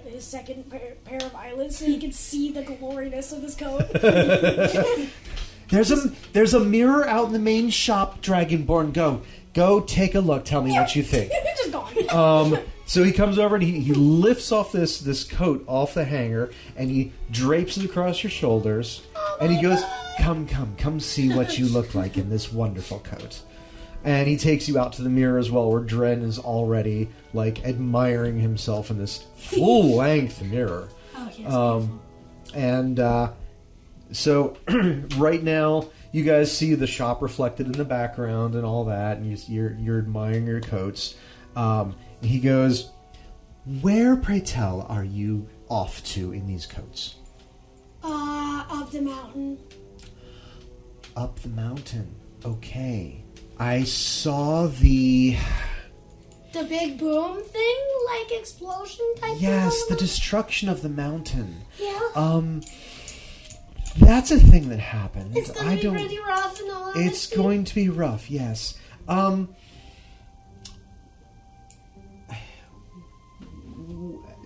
his second pair of eyelids so he can see the gloriness of his coat. There's a mirror out in the main shop, Dragonborn. Go take a look. Tell me what you think. Just gone. So he comes over and he lifts off this coat off the hanger and he drapes it across your shoulders and he goes, Come see what you look like in this wonderful coat. And he takes you out to the mirror as well, where Dren is already like admiring himself in this full length mirror. Oh, yes. And so right now, you guys see the shop reflected in the background and all that, and you're admiring your coats. He goes, "Where, pray tell, are you off to in these coats?" Up the mountain. Up the mountain. Okay. I saw the big boom thing, like explosion type. Yes, thing the destruction of the mountain. Yeah. That's a thing that happened. It's gonna be pretty rough and all that. It's going to be rough, yes.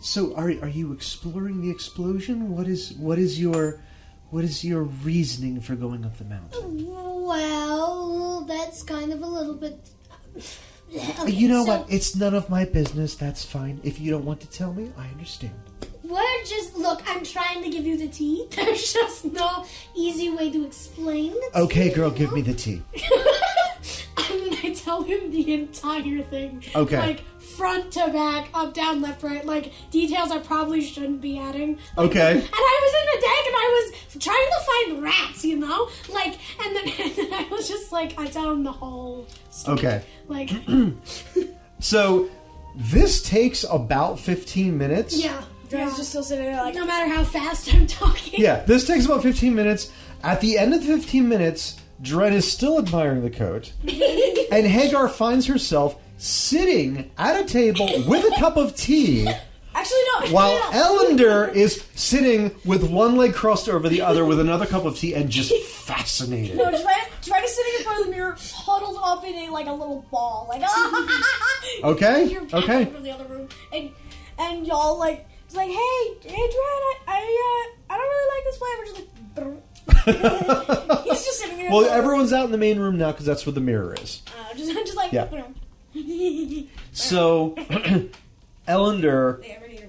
So are you exploring the explosion? What is your reasoning for going up the mountain? Well, that's kind of a little bit. Okay, You know what? It's none of my business. That's fine. If you don't want to tell me, I understand. We're just look. I'm trying to give you the tea. There's just no easy way to explain the tea. Okay, girl, give me the tea. And then I tell him the entire thing. Okay. Like front to back, up, down, left, right. Like details I probably shouldn't be adding. Like, Okay. And I was in the deck and I was trying to find rats, you know? Like, and then I was just like, I tell him the whole story. Okay. Like, So this takes about 15 minutes. yeah. Dren's just still sitting there like, No matter how fast I'm talking. Yeah, this takes about 15 minutes. At the end of the 15 minutes, Dren is still admiring the coat. And Hagar finds herself sitting at a table with a cup of tea, actually no. while no. Ellender is sitting with one leg crossed over the other with another cup of tea and just fascinated. No, Dren is sitting in front of the mirror, huddled up in a little ball, like Okay, You're back okay. over the other room, and y'all like, it's like, hey Dren, I don't really like this flavor. Just like, brr. He's just sitting there. Well, everyone's out in the main room now because that's where the mirror is. Just like, Yeah. brr. So, Ellender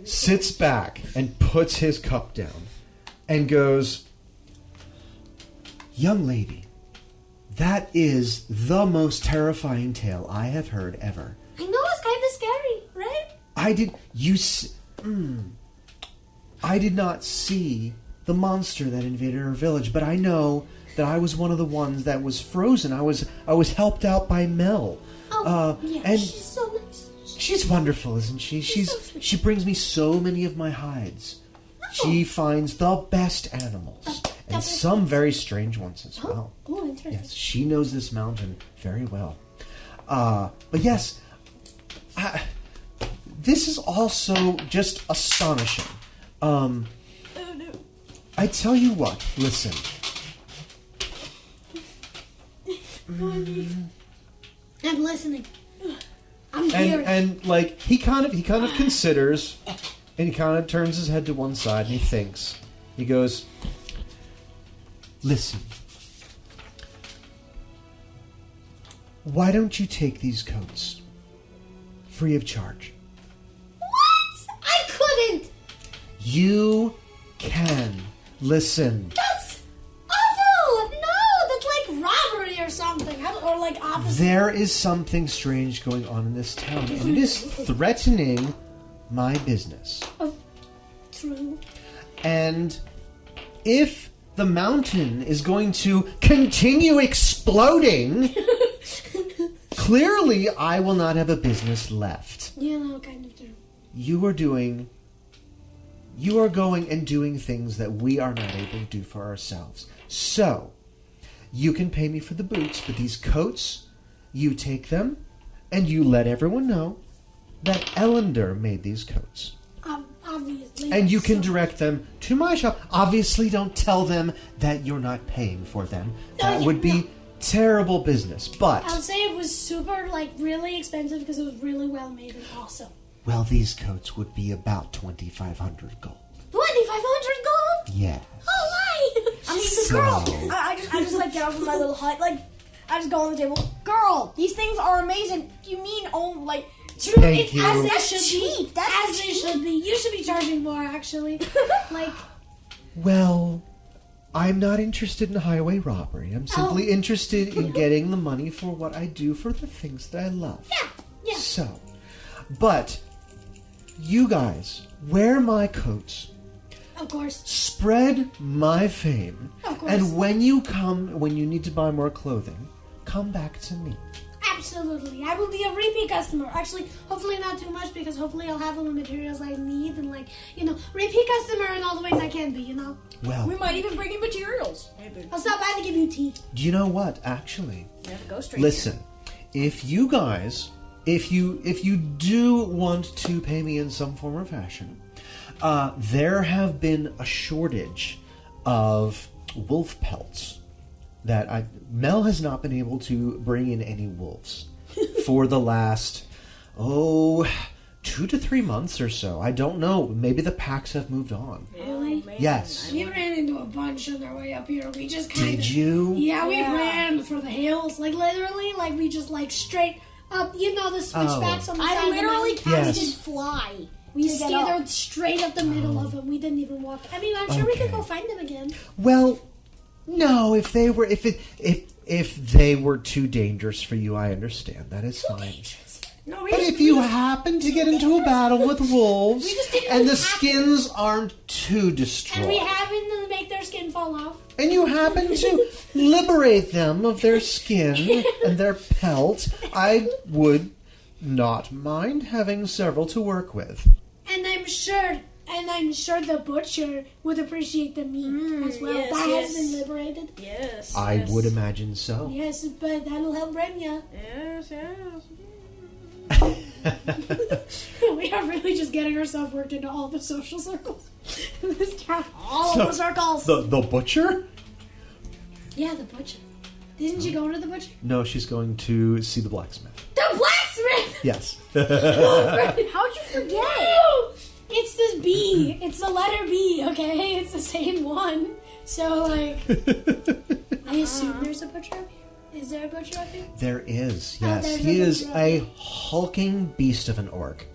sits back and puts his cup down and goes, "Young lady, that is the most terrifying tale I have heard ever. I know it's kind of scary, right? I did not see the monster that invaded our village, but I know that I was one of the ones that was frozen. I was helped out by Mel. Yeah, and she's so nice. she's wonderful, isn't she? so sweet. She brings me so many of my hides. She finds the best animals and some very strange ones as well. Oh, interesting. Yes, she knows this mountain very well. But yes, this is also just astonishing. Oh no. I tell you what, listen. I'm listening. I'm here. And like he kind of considers, and he kind of turns his head to one side and he thinks. He goes, "Listen. Why don't you take these coats free of charge?" What? I couldn't. You can. Listen. That's awful. No, that's like robbery or something, or like opposite. There is something strange going on in this town, and it is threatening my business. True. And if the mountain is going to continue exploding, clearly I will not have a business left. Yeah, no, kind of true. You are going and doing things that we are not able to do for ourselves. So, you can pay me for the boots, but these coats, you take them, and you let everyone know that Ellender made these coats. Obviously. And you can direct them to my shop. Obviously, don't tell them that you're not paying for them. That would be terrible business, but... I'll say it was super, really expensive because it was really well made and awesome. Well, these coats would be about 2,500 gold. 2,500 gold? Yeah. Oh my! I mean, the So- girl. I just get up from my little hut. I just go on the table. Girl, these things are amazing. You mean Thank you. As they That's should cheap. be. That's As they should be. You should be charging more, actually. Well, I'm not interested in highway robbery. I'm simply interested in getting the money for what I do for the things that I love. Yeah. So, but you guys wear my coats, Of course. spread my fame, Of course. and when you need to buy more clothing, come back to me. Absolutely. I will be a repeat customer. Actually, hopefully not too much because hopefully I'll have all the materials I need and repeat customer in all the ways I can be, Well, We might even bring in materials. I'll stop by to give you tea. do you know what? Actually, We have to go straight. listen. If you guys, if you do want to pay me in some form or fashion, there have been a shortage of wolf pelts that Mel has not been able to bring in any wolves for the last 2 to 3 months or so. I don't know. Maybe the packs have moved on. Really? Yes. We ran into a bunch on our way up here. We just kind of... Did you? Yeah, we ran for the hills. Literally, we just, straight up, the switchbacks on the side I literally of the mountain. casted Yes. fly. We to get steered up. straight up the middle of it. We didn't even walk. I mean, I'm sure we could Okay. go find them again. Well, no. If they were too dangerous for you, I understand. That is fine. No, But if you happen to get into a battle with wolves We just didn't and the happen- skins aren't too destroyed, And we happen to make their skin fall off. and you happen to liberate them of their skin and their pelt, I would not mind having several to work with. And I'm sure the butcher would appreciate the meat as well. yes, that yes. has been liberated. Yes. I would imagine so. Yes, but that'll help Brenya. Yes, yes. We are really just getting ourselves worked into all the social circles in this town. All of the circles. The butcher? Yeah, the butcher. Didn't you go to the butcher? No, she's going to see the blacksmith. The blacksmith! Yes. How'd you forget? It's this B. It's the letter B, okay? It's the same one. So, I assume there's a butcher up here. Is there a butcher up here? There is, Oh, yes. there's He a is butcher. a hulking beast of an orc.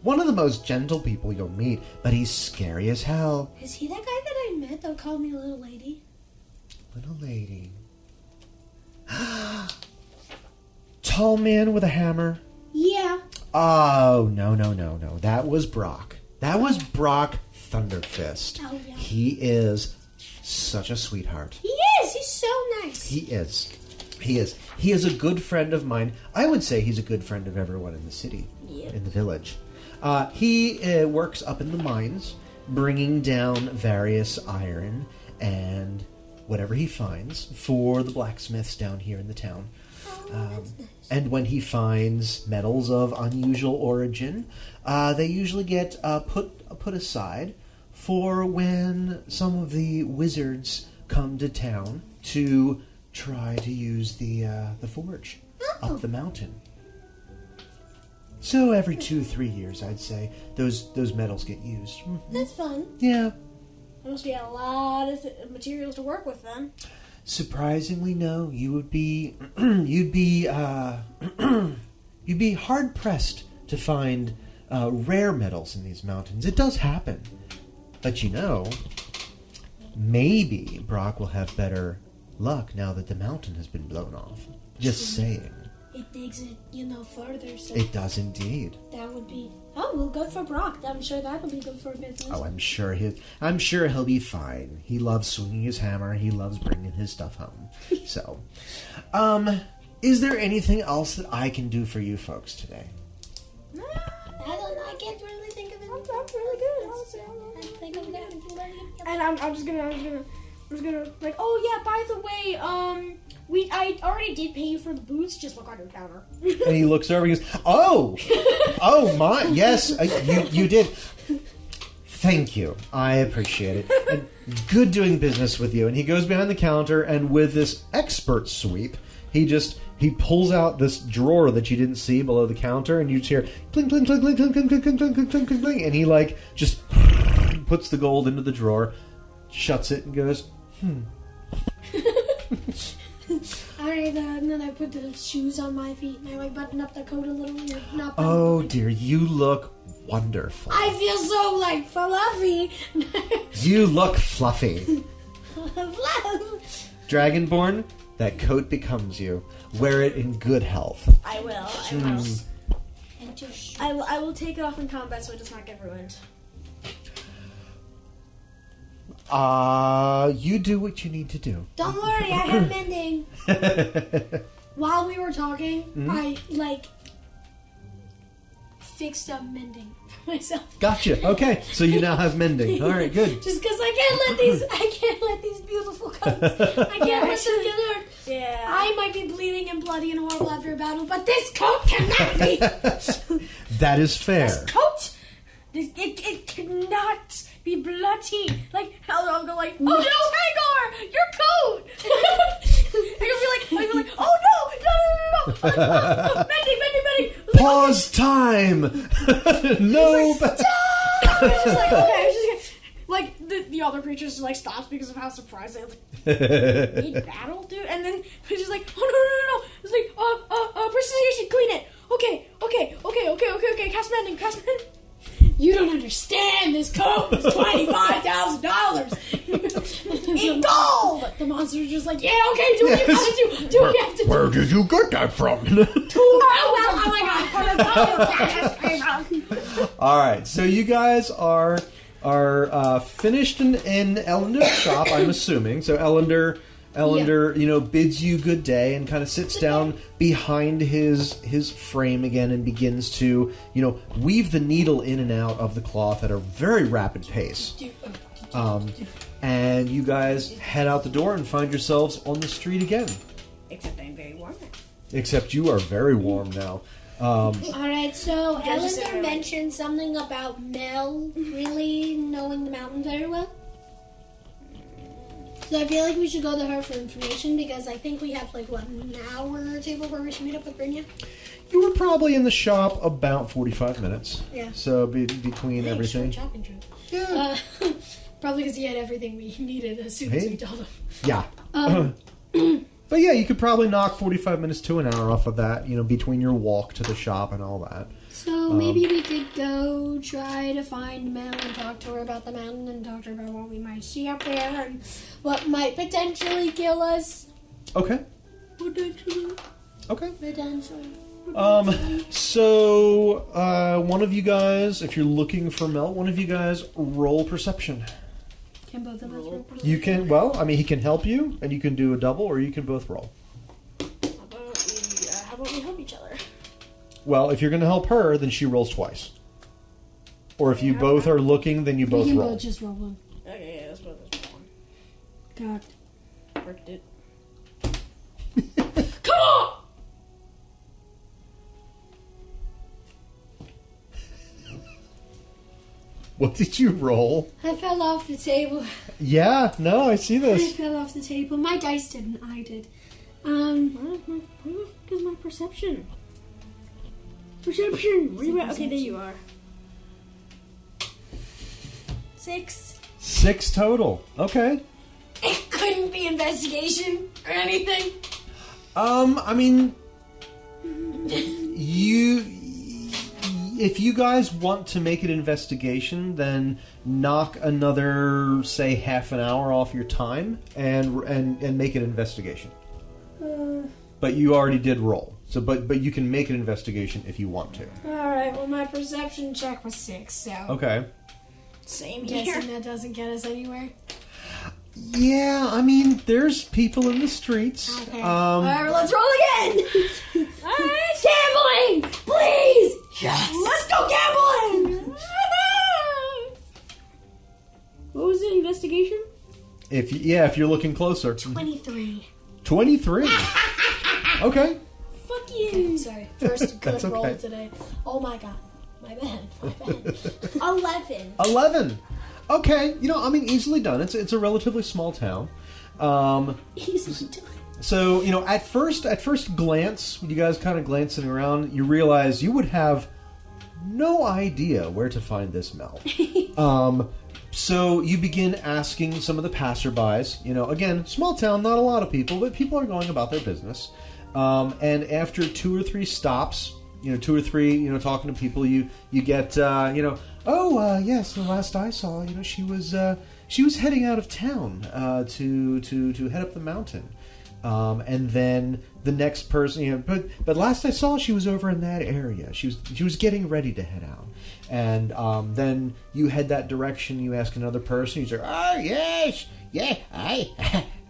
One of the most gentle people you'll meet, but he's scary as hell. Is he that guy that I met that called me little lady? Little lady. Tall man with a hammer. Yeah. Oh, no. That was Brock. That was Brock Thunderfist. Oh, yeah. He is such a sweetheart. He is. He's so nice. He is. He is a good friend of mine. I would say he's a good friend of everyone in the city, in the village. He works up in the mines, bringing down various iron and whatever he finds for the blacksmiths down here in the town. That's nice. And when he finds metals of unusual origin, they usually get put aside for when some of the wizards come to town to try to use the forge up the mountain. So every 2-3 years, I'd say those metals get used. That's fun. Yeah. There must be a lot of materials to work with then. Surprisingly, no. You would be you'd be hard pressed to find rare metals in these mountains. It does happen, but maybe Brock will have better luck now that the mountain has been blown off. Just saying. It digs it, further. So It does indeed. that would be. Oh, well, good for Brock. I'm sure that'll be good for business. Oh, I'm sure he'll be fine. He loves swinging his hammer. He loves bringing his stuff home. So, is there anything else that I can do for you folks today? I don't know. I can't really think of it. I'm really good. Honestly, I think I'm gonna. And I'm just gonna like, oh yeah, by the way, I already did pay you for the boots. Just look on your counter. And he looks over and goes, oh my, yes, you did. Thank you. I appreciate it. And good doing business with you. And he goes behind the counter, and with this expert sweep, he pulls out this drawer that you didn't see below the counter, and you just hear clink, clink, clink, clink, clink, clink, clink, clink, clink, clink, clink, clink, and he like just puts the gold into the drawer, shuts it, and goes, Alright, and then I put the shoes on my feet, and I like button up the coat a little. Not button "Oh up. dear, you look wonderful. I feel so like fluffy. You look fluffy. Fluff. Dragonborn, that coat becomes you. Wear it in good health." I will. And just I will take it off in combat so it does not get ruined. You do what you need to do. don't worry, I have mending. While we were talking, I like fixed up mending for myself. Gotcha. Okay, so you now have mending. All right, good. Just because I can't let these beautiful coats. I can't let them get hurt. Yeah. I might be bleeding and bloody and horrible after a battle, but this coat cannot be. That is fair. This coat, it cannot be bloody. Like, I'll go like, oh no, Hagar, your coat. And you'll be like, oh no. Mending. Pause time. No. It's just like, okay, it's just like the other creatures just like stops because of how surprised they like need battle, dude. And then it's just like, oh no. It's like, precision, clean it. Okay. Cast mending. You don't understand. This coat is $25,000 In gold. The monster's just like, yeah, okay, do what you gotta do. Do what you have to do. Where did you get that from? Oh my god. All right, so you guys are finished in Ellender's shop, I'm assuming. So Ellender, bids you good day and kind of sits down behind his frame again and begins to, weave the needle in and out of the cloth at a very rapid pace. And you guys head out the door and find yourselves on the street again. Except I'm very warm. Except you are very warm now. Alright, so just Ellender say- mentioned something about Mel really knowing the mountain very well. So I feel like we should go to her for information because I think we have an hour or two before we should meet up with Brynja. You were probably in the shop about 45 minutes. Yeah. So between Hey, everything. short shopping trip. Yeah. Probably because he had everything we needed as soon as we told him. Yeah. But yeah, you could probably knock 45 minutes to an hour off of that, between your walk to the shop and all that. So maybe we could go try to find Mel and talk to her about the mountain and talk to her about what we might see up there and what might potentially kill us. Okay. Potentially. Okay. Potentially. So, one of you guys, if you're looking for Mel, one of you guys roll perception. Can both of us roll? You can, he can help you, and you can do a double, or you can both roll. How about we help each other? Well, if you're going to help her, then she rolls twice. Or if you both are looking, then you both We can roll. both just roll one. Okay, yeah, that's what this one. God. Worked it. Come on! What did you roll? I fell off the table. Yeah, no, I see I this. fell off the table. My dice didn't. I did. Because my perception. Perception! Where you at? Okay, there you are. 6. 6 total. Okay. It couldn't be investigation or anything. If you guys want to make an investigation, then knock another, say, half an hour off your time and make an investigation. But you already did roll, so but you can make an investigation if you want to. Alright, well my perception check was 6, so Okay. Same I'm here. guessing that doesn't get us anywhere. Yeah, there's people in the streets. Okay. Alright, let's roll again! Alright, gambling! Please! Yes! Let's go gambling! What was the investigation? If you're looking closer. 23. 23. Okay. Fuck you! Sorry, first good That's okay. roll today. Oh my god. My bad. 11. 11. Okay, easily done. It's a relatively small town. Easily done. So, at first glance, when you guys kind of glancing around, you realize you would have no idea where to find this Mel. So you begin asking some of the passerbys. Again, small town, not a lot of people, but people are going about their business. And after 2 or 3 stops, 2 or 3, talking to people, you get, yes, the last I saw, she was heading out of town to head up the mountain. And then the next person, but last I saw, she was over in that area. She was getting ready to head out. And then you head that direction. You ask another person. He's like, "Oh yes, yeah,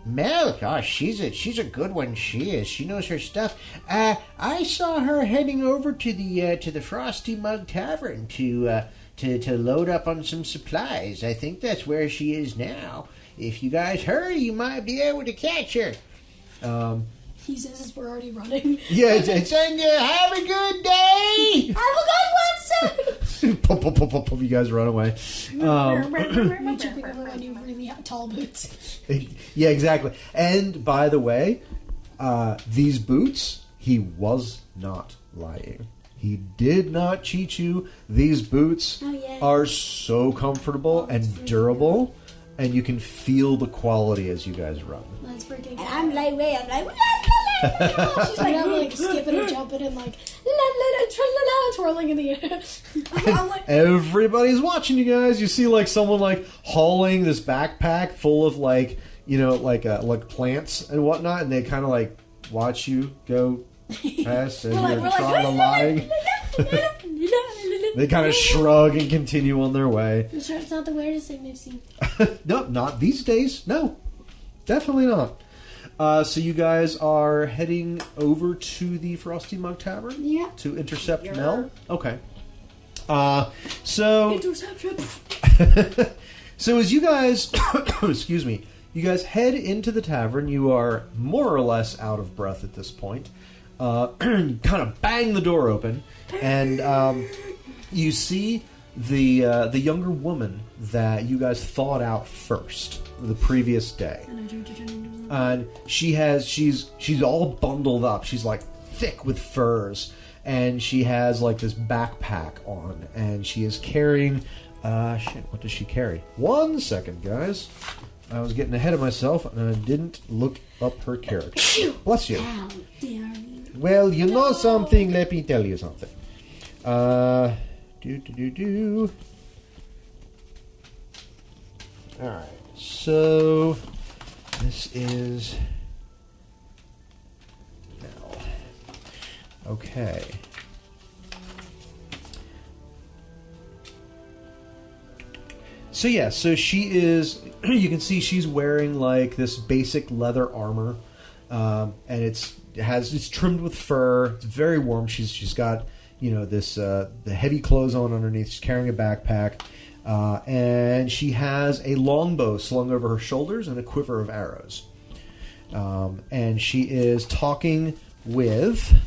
Mel. Gosh, she's a good one. She is. She knows her stuff. I saw her heading over to the Frosty Mug Tavern to load up on some supplies. I think that's where she is now. If you guys hurry, you might be able to catch her." He says as we're already running. Yeah, it's have a good day. Have a good one, sir. Pop, you guys run away. Me tripping over my new really tall boots. Yeah, exactly. And by the way, these boots, he was not lying. He did not cheat you. These boots are so comfortable and durable, and you can feel the quality as you guys run. That's freaking. And I'm lightweight. I'm like, she's like skipping and jumping and like twirling in the air. Everybody's watching you guys. You see someone hauling this backpack full of like plants and whatnot, and they kind of watch you go past as you're trying to lie. They kind of shrug and continue on their way. I'm sure it's not the weirdest thing they've seen. No, not these days. No, definitely not. So you guys are heading over to the Frosty Mug Tavern? Yeah. To intercept Mel? Okay. So... Interception. So as you guys... excuse me. You guys head into the tavern. You are more or less out of breath at this point. You kind of bang the door open. And you see the younger woman that you guys thought out first the previous day. And she's all bundled up. She's thick with furs, and she has this backpack on, and she is carrying what does she carry? 1 second, guys. I was getting ahead of myself, and I didn't look up her character. Bless you. How dare you? Well, you know something. Let me tell you something. All right. So this is Mel. Okay. So yeah, so she is. You can see she's wearing this basic leather armor, and it's trimmed with fur. It's very warm. She's got this the heavy clothes on underneath. She's carrying a backpack, and she has a longbow slung over her shoulders and a quiver of arrows. And she is talking with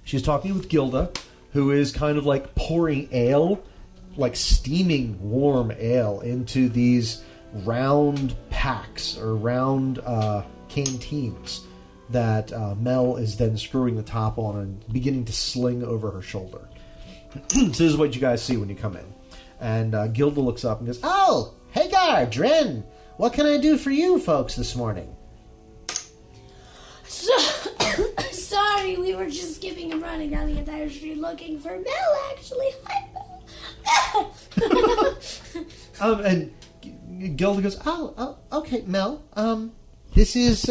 Gilda, who is kind of pouring ale. Steaming warm ale into these round packs or round canteens that Mel is then screwing the top on and beginning to sling over her shoulder. So this is what you guys see when you come in. And Gilda looks up and goes, "Oh, Hagar, Dren, what can I do for you folks this morning?" Sorry, we were just skipping and running down the entire street looking for Mel, actually. Hi, Mel. And Gilda goes, "Oh, okay, Mel. This is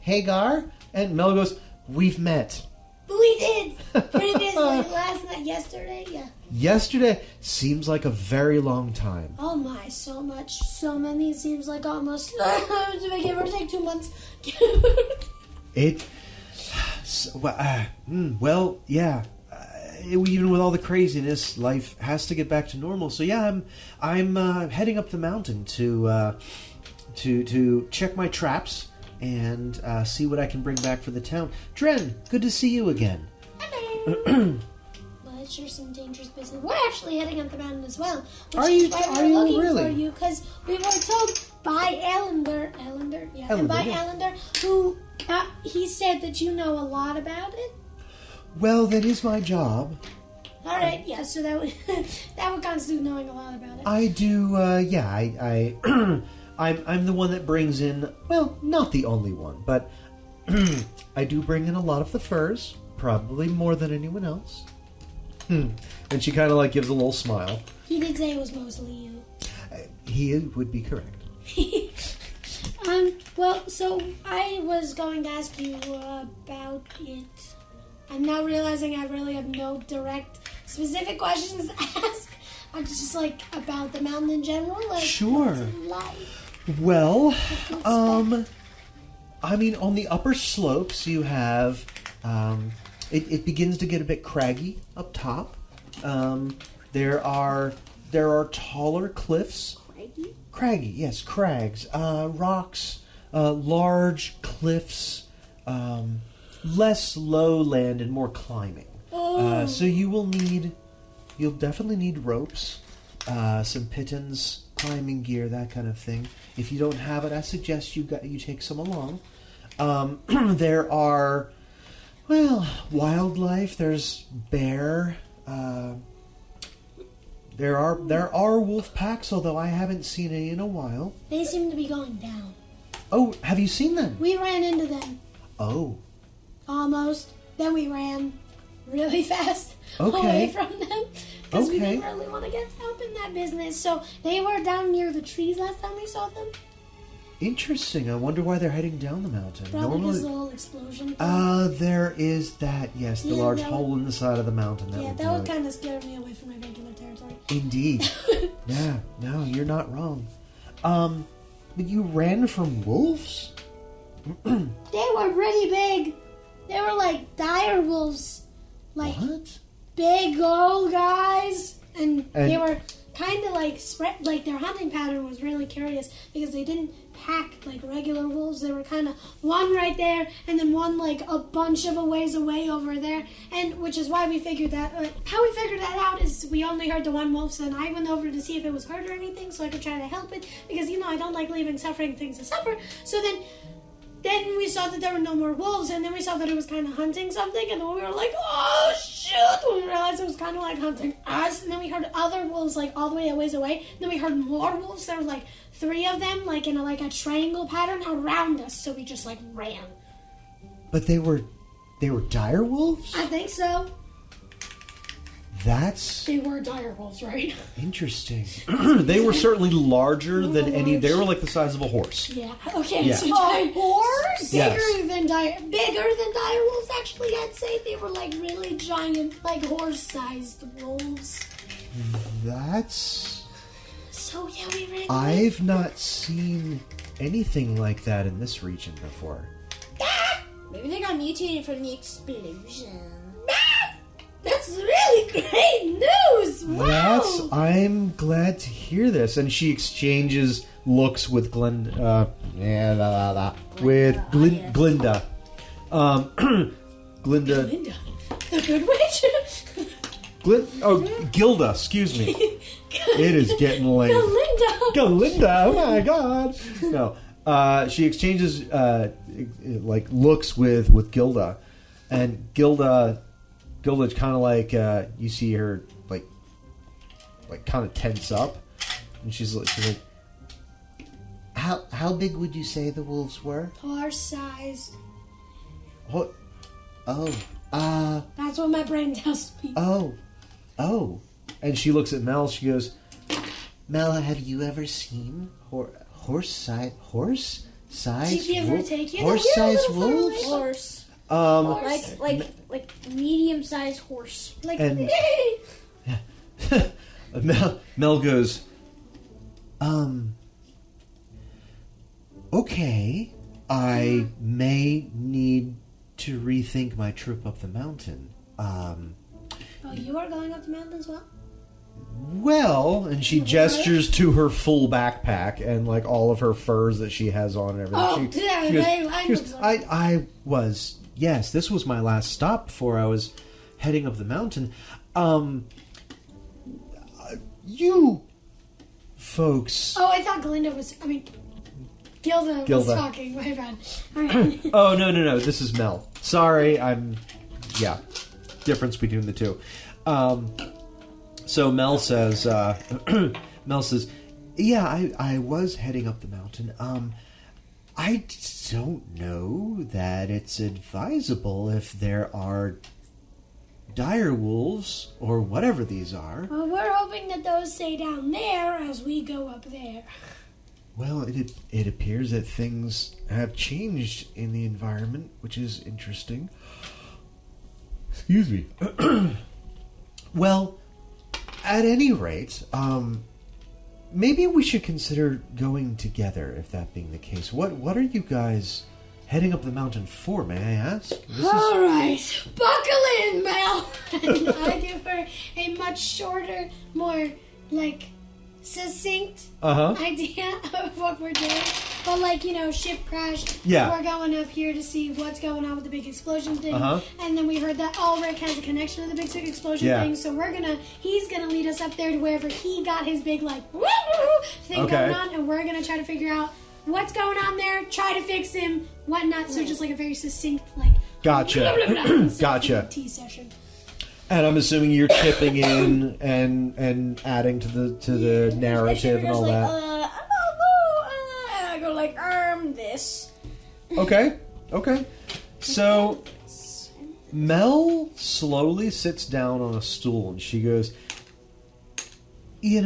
Hagar." And Mel goes, "We've met." We did. Previously, last night, yesterday, yeah. Yesterday seems like a very long time. Oh my, so much, so many. It seems like almost, give or take 2 months. Well, yeah. Even with all the craziness, life has to get back to normal. So yeah, I'm heading up the mountain to check my traps and see what I can bring back for the town. Dren, good to see you again. Hello. What? it's sure some dangerous business. We're actually heading up the mountain as well. Which Are is you- why are we're you looking really? for you, because we were told by Ellender, and by yeah. Ellender, who, he said that you know a lot about it. Well, that is my job. All right, yeah, so that would, that would constitute knowing a lot about it. I do, I I'm the one that brings in, well, not the only one, but I do bring in a lot of the furs, probably more than anyone else. And she kind of like gives a little smile. He did say it was mostly you. He would be correct. Well, so I was going to ask you about it. I'm now realizing I really have no direct, specific questions to ask. I'm just like about the mountain in general. Like, Sure. what's it like? Well, I mean, on the upper slopes, you have, it begins to get a bit craggy up top. There are taller cliffs. Craggy, yes, crags, rocks, large cliffs, less lowland and more climbing. So you'll definitely need ropes, some pittons, climbing gear, that kind of thing. If you don't have it, I suggest you take some along. There are, well, wildlife. There's bear. There are wolf packs, although I haven't seen any in a while. They seem to be going down. Oh, have you seen them? We ran into them. Oh, Almost. Then we ran really fast Okay. away from them. Because we Okay. didn't really want to get up in that business. So they were down near the trees last time we saw them. interesting. I wonder why they're heading down the mountain. Probably because the whole explosion thing. There is that. Yes, the Yeah, large that hole in the side of the mountain. yeah, would that do would it. kind of scare me away from my regular territory. Indeed. Yeah, no, you're not wrong. But you ran from wolves? They were pretty big. They were like dire wolves. Like What? big old guys. And they And- were kind of like spread, like their hunting pattern was really curious because they didn't pack like regular wolves. They were kind of one right there and then one like a bunch of a ways away over there. And which is why we figured that, how we figured that out is we only heard the one wolf, so then I went over to see if it was hurt or anything so I could try to help it because, you know, I don't like leaving suffering things to suffer. So then we saw that there were no more wolves, and then we saw that it was kind of hunting something, and then we were like, oh, shoot, when we realized it was kind of like hunting us, and then we heard other wolves, like, all the way a ways away, and then we heard more wolves. There were, like, 3 of them, like, in a triangle pattern around us, so we just, like, ran. But they were dire wolves? I think so. That's They were dire wolves, right? interesting. They were certainly larger than any. They were like the size of a horse. Yeah. Okay, Yeah. so horse? Yes. bigger than dire wolves, actually, I'd say. They were, like, really giant, like, horse-sized wolves. That's. So, yeah, we ran. I've not seen anything like that in this region before. Maybe they got mutated from the explosion. That's really great news! Wow! I'm glad to hear this. And she exchanges looks with Glinda. Glinda. Glinda. Linda, the good witch? Gilda, excuse me. It is getting late. Linda! Glinda, oh my god. No. She exchanges like looks with Gilda. And Gilda's kind of like you see her like kind of tense up, and she's like, how big would you say the wolves were? Horse-sized. What? That's what my brain tells me. Oh, and she looks at Mel. She goes, Mel, have you ever seen horse-sized Did you ever take you? horse-sized You're a little wolves? far away. Horse. Horse. Like medium-sized horse. Like, And- Mel goes, okay, I may need to rethink my trip up the mountain. oh, you are going up the mountain as well? Well, and she gestures to her full backpack and like all of her furs that she has on and everything. Oh, yeah, She goes, I was, yes, this was my last stop before I was heading up the mountain. You folks. Oh, I thought Glinda was. I mean, Gilda was talking. My bad. All right. Oh, no. This is Mel. Sorry, yeah. Difference between the two. So Mel says, yeah, I was heading up the mountain. I don't know that it's advisable if there are dire wolves or whatever these are. Well, we're hoping that those stay down there as we go up there. Well, it appears that things have changed in the environment, which is interesting. Excuse me. Well, at any rate, maybe we should consider going together, if that being the case. What are you guys heading up the mountain for, may I ask? All right, buckle in, Mel. And I give her a much shorter, more, succinct idea of what we're doing. But, ship crashed. Yeah. We're going up here to see what's going on with the big explosion thing. And then we heard that Ulrich has a connection to the big explosion thing. So he's gonna lead us up there to wherever he got his big, thing going on. And we're gonna try to figure out what's going on there, try to fix him, whatnot. So just a very succinct, Gotcha. Gotcha. Tea session. And I'm assuming you're chipping in and adding to the narrative and all that. I go this. Okay. So Mel slowly sits down on a stool and she goes, I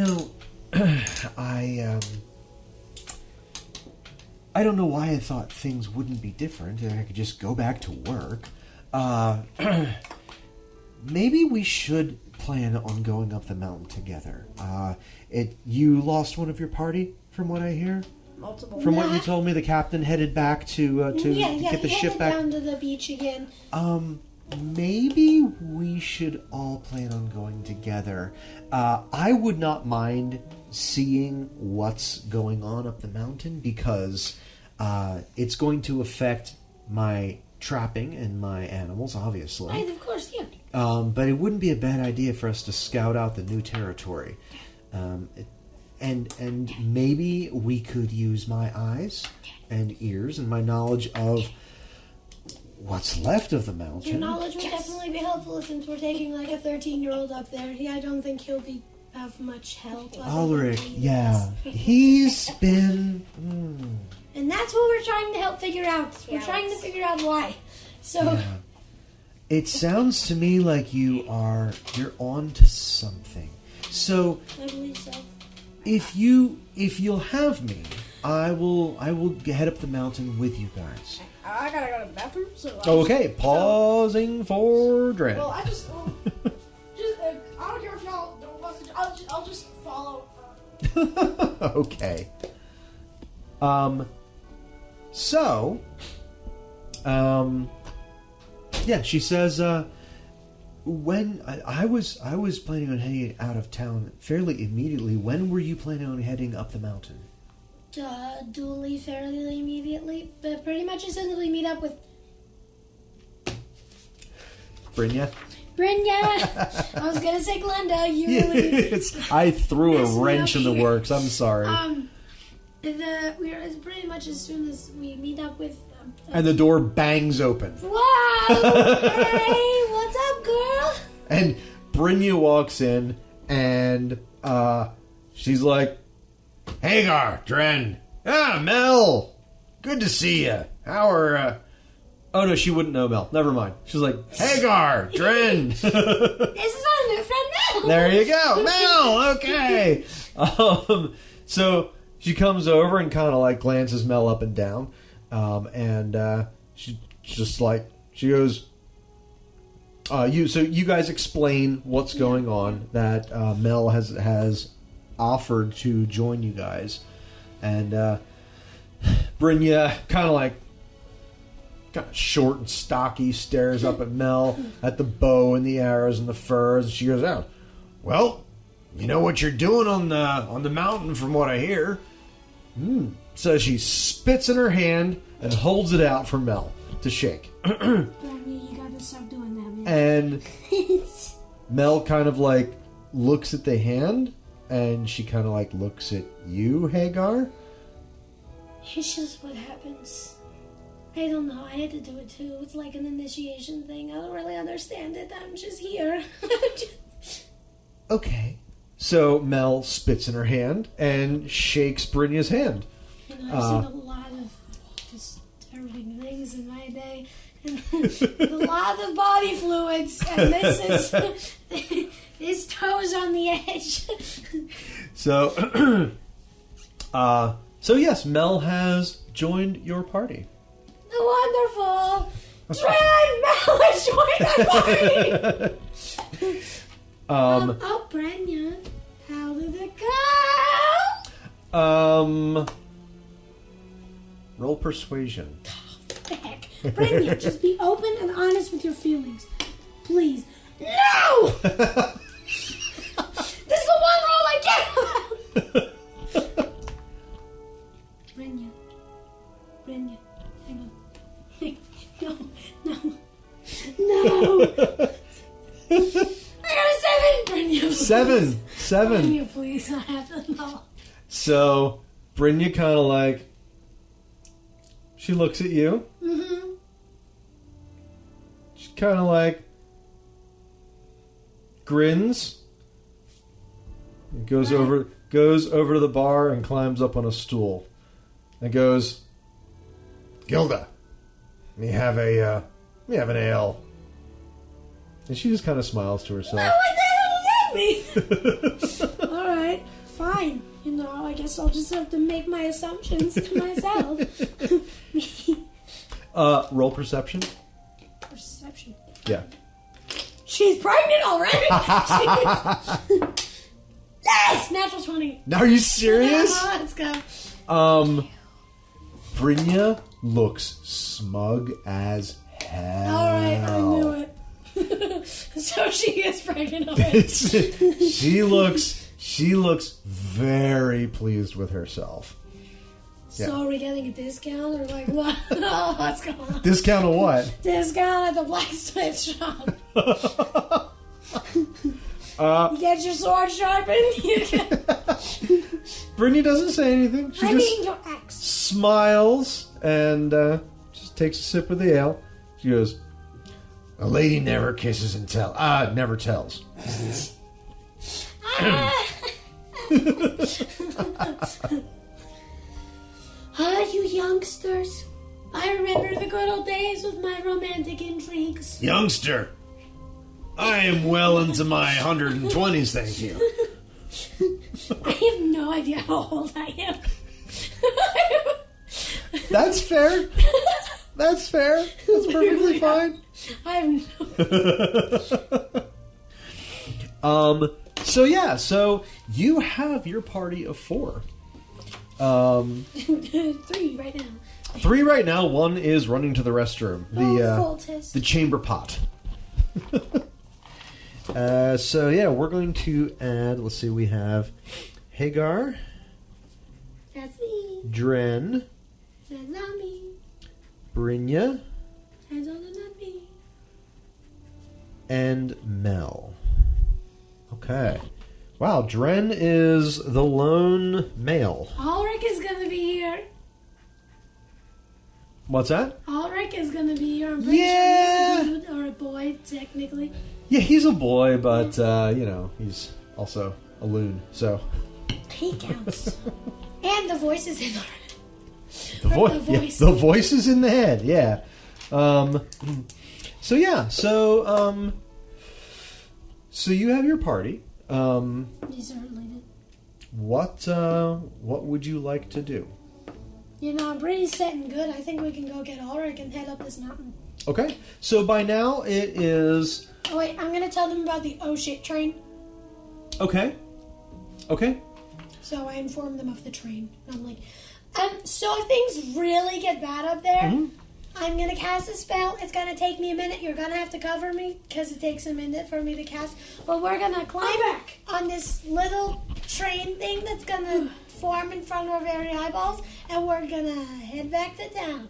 don't know why I thought things wouldn't be different and I could just go back to work. Maybe we should plan on going up the mountain together. You lost one of your party, from what I hear? Multiple. From what you told me, the captain headed back to get the ship back down to the beach again. Maybe we should all plan on going together. I would not mind seeing what's going on up the mountain because it's going to affect my trapping and my animals, obviously. Right, of course, yeah. But it wouldn't be a bad idea for us to scout out the new territory. And maybe we could use my eyes and ears and my knowledge of what's left of the mountain. Your knowledge would definitely be helpful since we're taking a 13-year-old up there. Yeah, I don't think he'll have much help. Ulrich, yeah. He's been... And that's what we're trying to help figure out. We're trying to figure out why. So... Yeah. It sounds to me like you're on to something. So... I believe so. If you'll have me, I will head up the mountain with you guys. I gotta go to the bathroom. So Okay, pausing for Dren. Well, I don't care if y'all don't want to. I'll just follow. Okay. Yeah, she says, when I was planning on heading out of town fairly immediately. When were you planning on heading up the mountain? Duly, fairly immediately, but pretty much as soon as we meet up with Brynja? I was gonna say Glenda. You really. I threw a messed me wrench up in the here. works. I'm sorry. We're pretty much as soon as we meet up with. And the door bangs open. Wow! Hey, what's up, girl? And Brynja walks in, and she's like, Hagar, Dren. Mel. Good to see you. How are... Oh, no, she wouldn't know Mel. Never mind. She's like, Hagar, Dren. This is our new friend, Mel. There you go. Mel, okay. So she comes over and kind of glances Mel up and down. She goes, you guys explain what's going on, that Mel has offered to join you guys, and Brynja kind of short and stocky stares up at Mel at the bow and the arrows and the furs, and she goes, "Oh, well, you know what you're doing on the mountain, from what I hear." So she spits in her hand and holds it out for Mel to shake. You gotta stop doing that, man. And Mel kind of like looks at the hand, and she kind of like looks at you, Hagar. It's just what happens. I don't know. I had to do it too. It's like an initiation thing. I don't really understand it. I'm just here. Okay. So Mel spits in her hand and shakes Brynja's hand. You know, I've seen a lot of disturbing things in my day. And a lot of body fluids. And this is... His toes on the edge. So... So yes, Mel has joined your party. Wonderful! Dren! Mel has joined our party! Oh, Brenya, how did it go? Roll persuasion. Heck. Brenya, just be open and honest with your feelings. Please. No! This is the one rule I get! Brenya, hang on. No. I got a 7! Brenya, please. 7. Brenya, please, I have to know. So, Brenya kind of like... She looks at you. Mm-hmm. She kind of like... grins. And goes over to the bar and climbs up on a stool. And goes... Gilda, we have an ale. And she just kind of smiles to herself. What the hell does that mean? Alright, fine. You know, I guess I'll just have to make my assumptions to myself. Roll perception. Perception. Yeah. She's pregnant already! Yes! Natural 20. Now, are you serious? Let's go. Brenya looks smug as hell. Alright, I knew it. So she is pregnant already. She looks very pleased with herself. So are we getting a discount or like what? Oh, what's going on? Discount of what? Discount at the blacksmith shop. You get your sword sharpened. Brenya doesn't say anything. She just your axe. smiles and just takes a sip of the ale. She goes, "A lady never kisses and never tells." You youngsters. I remember the good old days with my romantic intrigues. Youngster, I am well into my 120s, thank you. I have no idea how old I am. That's fair. That's fair. That's perfectly fine. I have no... So you have your party of 4. 3 right now. 3 right now. 1 is running to the restroom. The chamber pot. We're going to add. Let's see. We have Hagar. That's me. Dren. That's not me. Brenya. That's also not me. And Mel. Okay. Wow, Dren is the lone male. Ulrich is gonna be here. What's that? Ulrich is gonna be here. I'm pretty Yeah. sure he's a dude or a boy, technically. Yeah, he's a boy, but he's also a loon. So He counts. And the voice is in the voice. The voice is in the head. Yeah. So you have your party. You certainly did. What would you like to do? You know, I'm pretty set and good. I think we can go get Ulrich and head up this mountain. Okay. So by now it is... Oh, wait. I'm going to tell them about the oh shit train. Okay. So I inform them of the train. I'm like, so if things really get bad up there, I'm going to cast a spell. It's going to take me a minute. You're going to have to cover me because it takes a minute for me to cast. But we're going to climb back on this little train thing that's going to form in front of our very eyeballs, and we're going to head back to town.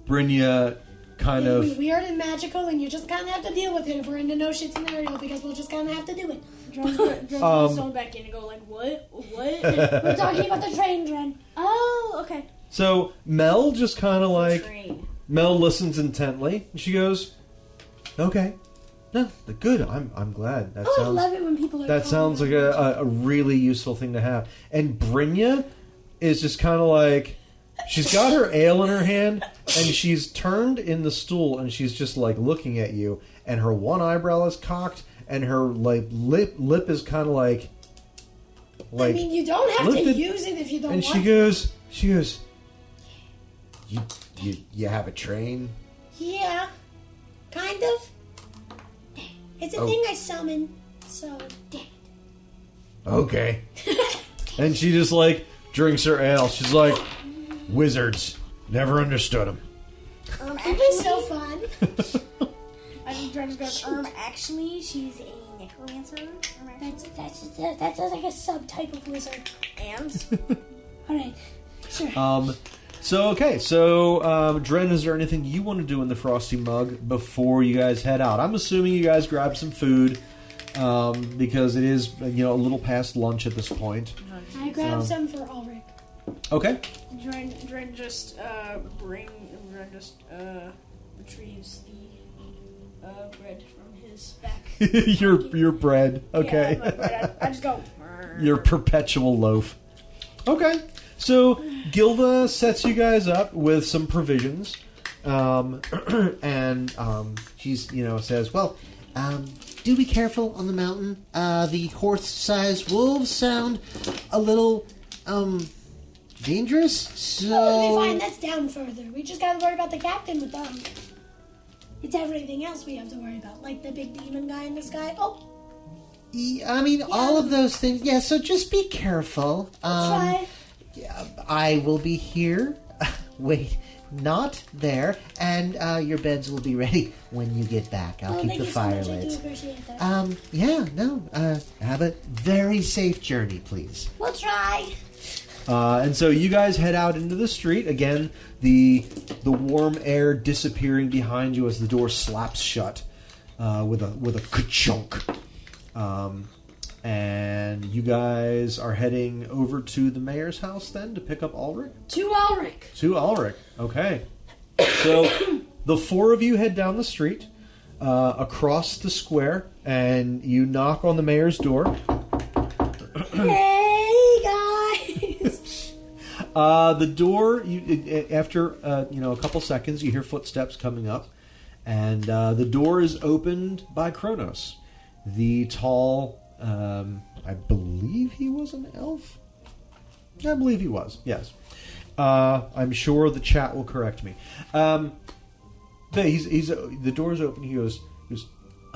Brenya kind of... We are magical, and you just kind of have to deal with it if we're in the no shit scenario, because we'll just kind of have to do it. Dren's gonna zone back in and go like, what? We're talking about the train, Dren. Oh, okay. So Mel just kind of like... Train. Mel listens intently, and she goes, "Okay, no, good. I'm glad. That Oh, I sounds love it when people are. that sounds like a really useful thing to have." And Brynja is just kind of like, she's got her ale in her hand, and she's turned in the stool, and she's just like looking at you, and her one eyebrow is cocked, and her like lip is kind of like. I mean, you don't have lifted, to use it if you don't and want. She goes, You have a train? Yeah, kind of. It's a thing I summon, so damn it. Okay. And she just like drinks her ale. She's like, wizards. Never understood them. It was so fun. I think Dren goes, actually, she's a necromancer. That's like a subtype of wizard. And? Alright, sure. So Dren, is there anything you want to do in the Frosty Mug before you guys head out? I'm assuming you guys grab some food, because it is, a little past lunch at this point. I grabbed some for Ulrich. Okay. Dren just retrieves the bread from his back. your bread. Okay. Yeah, my bread. I just go. Your perpetual loaf. Okay. So Gilda sets you guys up with some provisions, and she's says, Well, do be careful on the mountain. The horse-sized wolves sound a little, dangerous, so... Oh, it'll be fine. That's down further. We just gotta worry about the captain with them. It's everything else we have to worry about, like the big demon guy in the sky. Oh, I mean, all of those things. Yeah, so just be careful. try. I will be here. Wait, not there. And your beds will be ready when you get back. I'll keep Thank the you so fire much. I do lit. appreciate that. Have a very safe journey, please. We'll try. and so you guys head out into the street again. The warm air disappearing behind you as the door slaps shut with a ka-chunk. And you guys are heading over to the mayor's house then to pick up Ulrich? To Ulrich. To Ulrich, okay. So the four of you head down the street, across the square, and you knock on the mayor's door. Hey, guys. The door, after a couple seconds, you hear footsteps coming up, and the door is opened by Kronos, the tall... I believe he was an elf? I believe he was, yes. I'm sure the chat will correct me. But the door's open. He goes,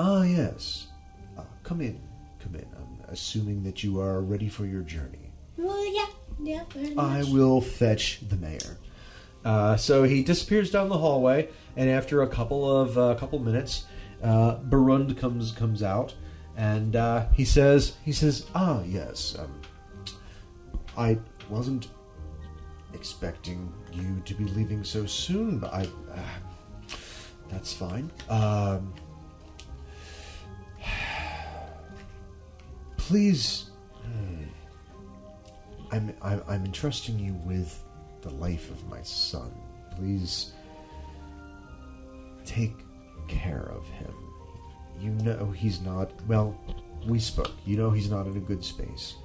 yes. Come in. I'm assuming that you are ready for your journey. Well, yeah, very much. I will fetch the mayor. So he disappears down the hallway, and after a couple minutes, Barund comes out. And he says, yes, I wasn't expecting you to be leaving so soon, but that's fine. Please, I'm entrusting you with the life of my son. Please take care of him. You know he's not... Well, we spoke. You know he's not in a good space.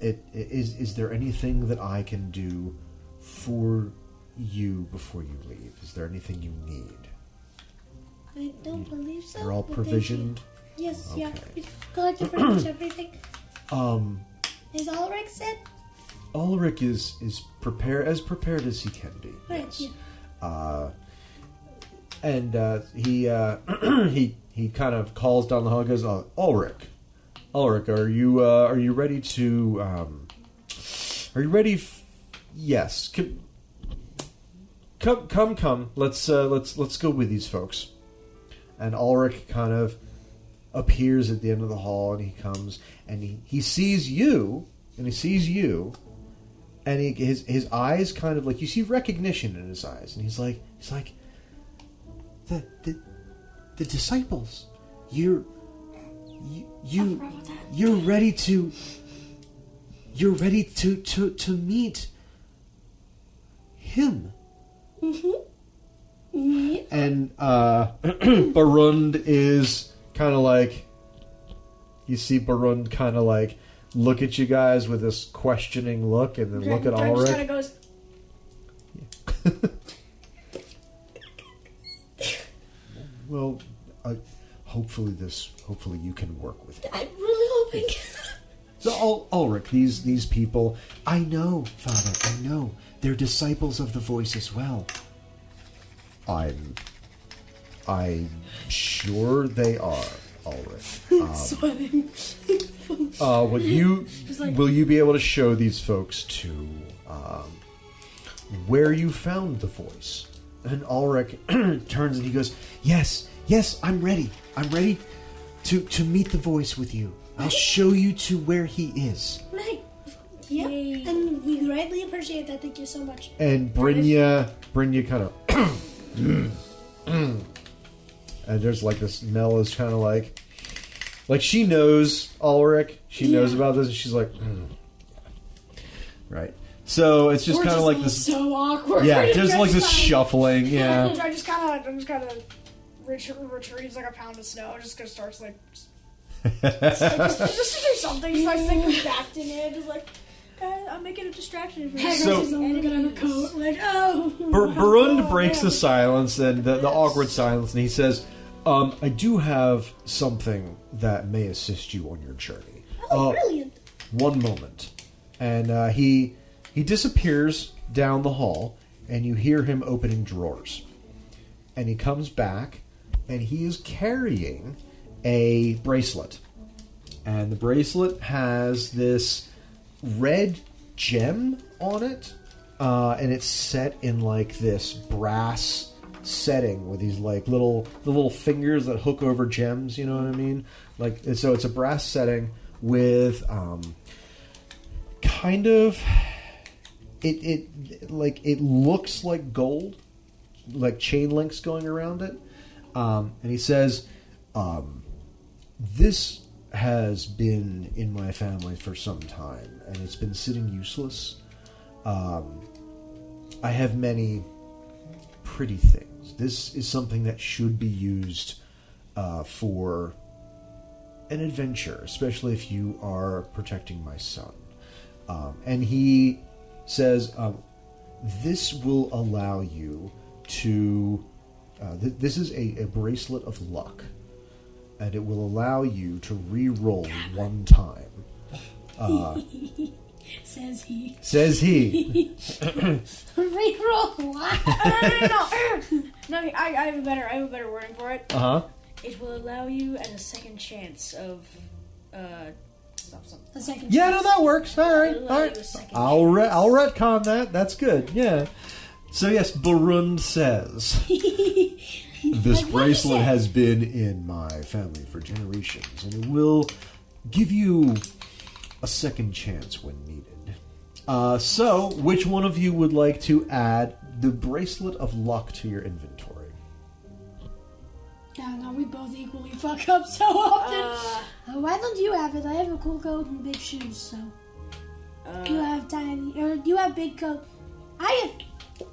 Is there anything that I can do for you before you leave? Is there anything you need? I don't believe so. You're all but thank you. provisioned? Yes, yeah. Okay. We've collected pretty much everything. Is Ulrich set? Ulrich is prepared as he can be. Right, Yes. yeah. And he kind of calls down the hall and goes, Ulrich, are you ready to are you ready? Yes. Come. Let's go with these folks. And Ulrich kind of appears at the end of the hall, and he comes and he sees you, And his eyes kind of like, you see recognition in his eyes, and he's like the disciples, you're ready to meet him. And Barund is kind of like, you see Barund kind of like look at you guys with this questioning look, and then look at Dren just Ulrich. kind of goes, Well, hopefully you can work with it. I'm really hoping. So Ulrich, these people, I know, Father, I know. They're disciples of the voice as well. I'm sure they are, Ulrich. Sweating. Will you be able to show these folks to where you found the voice? And Ulrich turns and he goes, Yes, I'm ready. I'm ready to meet the voice with you. I'll show you to where he is. Right. Yep. And we greatly appreciate that. Thank you so much. And Brynja kind of and there's like this, Mel is kind of like she knows Ulrich. She knows about this, and she's like, right. So it's just kind of like this. So awkward. Yeah, just like this shuffling. Yeah. I just kind of retrieves like a pound of snow. Just starts like just to do something. He starts thinking back to me. Just like, I'm making a distraction for you. So- Look at a coat. Like, oh. Barund breaks the silence and the awkward silence, and he says, I do have something that may assist you on your journey. Brilliant. One moment. And he disappears down the hall, and you hear him opening drawers. And he comes back, and he is carrying a bracelet. And the bracelet has this red gem on it, and it's set in like this brass setting with these like the little fingers that hook over gems, you know what I mean? Like, so it's a brass setting with kind of it looks like gold, like chain links going around it. And he says, this has been in my family for some time, and it's been sitting useless. I have many pretty things. This is something that should be used for an adventure, especially if you are protecting my son. And he says, this will allow you to... this is a bracelet of luck, and it will allow you to re-roll one time. Says he. Says he. Reroll. No, I have a better wording for it. Uh-huh. It will allow you at a second chance of something. A second. Yeah, no, that works. All right. It'll All allow you right. a second I'll chance. retcon that. That's good. Yeah. So yes, Barund says, this bracelet has been in my family for generations, and it will give you a second chance when needed. So, which one of you would like to add the bracelet of luck to your inventory? I don't know, we both equally fuck up so often. Why don't you have it? I have a cool coat and big shoes, so. You have tiny, or you have big coat.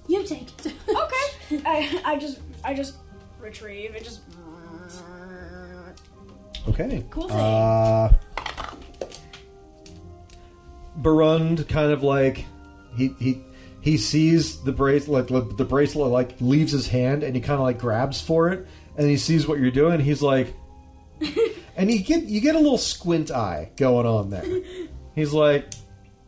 You take it. Okay. I just retrieve it. Just Okay. Cool thing. Barund kind of like he sees the bracelet, like the bracelet like leaves his hand, and he kind of like grabs for it, and he sees what you're doing. He's like, and you get a little squint eye going on there. He's like,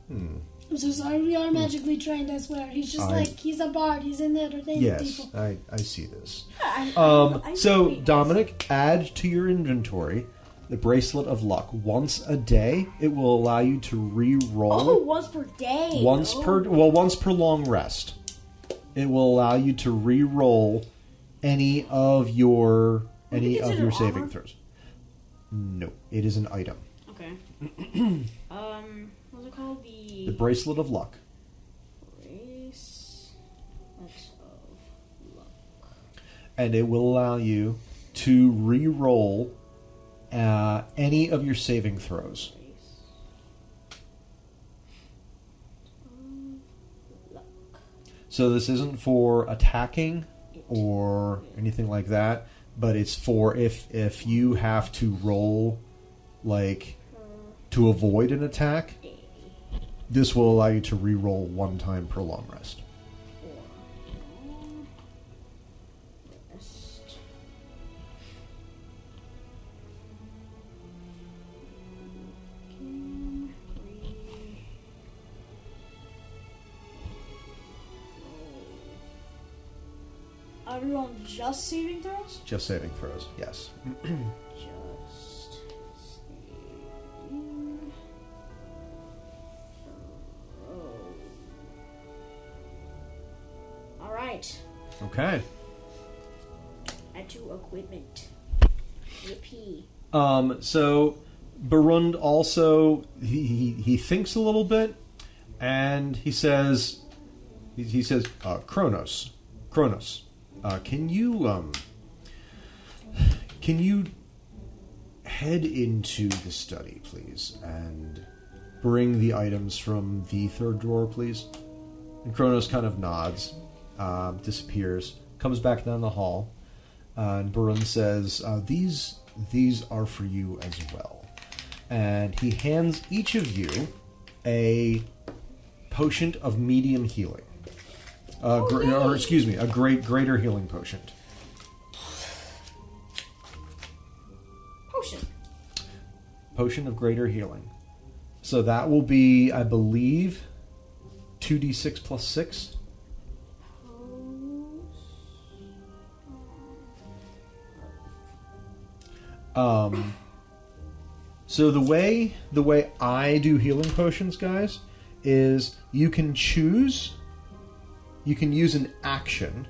I'm so sorry, we are magically trained, I swear. He's just like, he's a bard, he's in there entertaining yes, people. I see this. I So read Dominic, add to your inventory the bracelet of luck. Once a day, it will allow you to re-roll. Oh, once per day. Once per long rest. It will allow you to re-roll any of your consider saving armor? throws. No, it is an item. Okay. What's it called? The bracelet of luck. and it will allow you to re-roll any of your saving throws. So this isn't for attacking or anything like that, but it's for if you have to roll, like, to avoid an attack, this will allow you to re-roll one time per long rest. Are we on just saving throws? Just saving throws, yes. Just saving throws. Alright. Okay. Add to equipment. Yippee. So Barund also he thinks a little bit, and he says Kronos, can you head into the study, please, and bring the items from the third drawer, please? And Kronos kind of nods, disappears, comes back down the hall, and Barun says, these are for you as well. And he hands each of you a potion of medium healing. A greater healing potion. Potion of greater healing. So that will be, I believe, 2d6 plus 6. So the way I do healing potions, guys, is you can use an action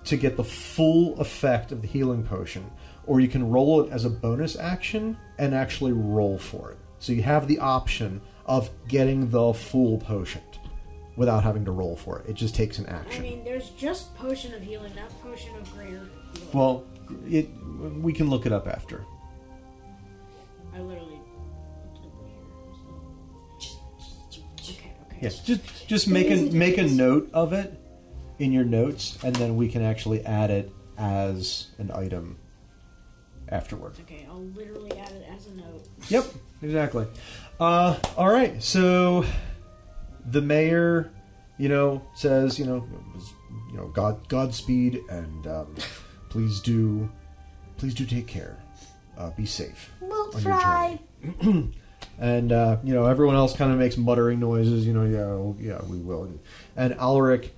to get the full effect of the healing potion, or you can roll it as a bonus action and actually roll for it. So you have the option of getting the full potion without having to roll for it. It just takes an action. I mean, there's just potion of healing, not potion of greater healing. Well, we can look it up after. I literally looked it up here. Okay. Yes, just make a note of it in your notes, and then we can actually add it as an item afterward. Okay, I'll literally add it as a note. Yep, exactly. All right, so the mayor, says, Godspeed, and please do take care. Be safe. We'll on try. Your journey. And everyone else kind of makes muttering noises. Yeah, we will. And Alric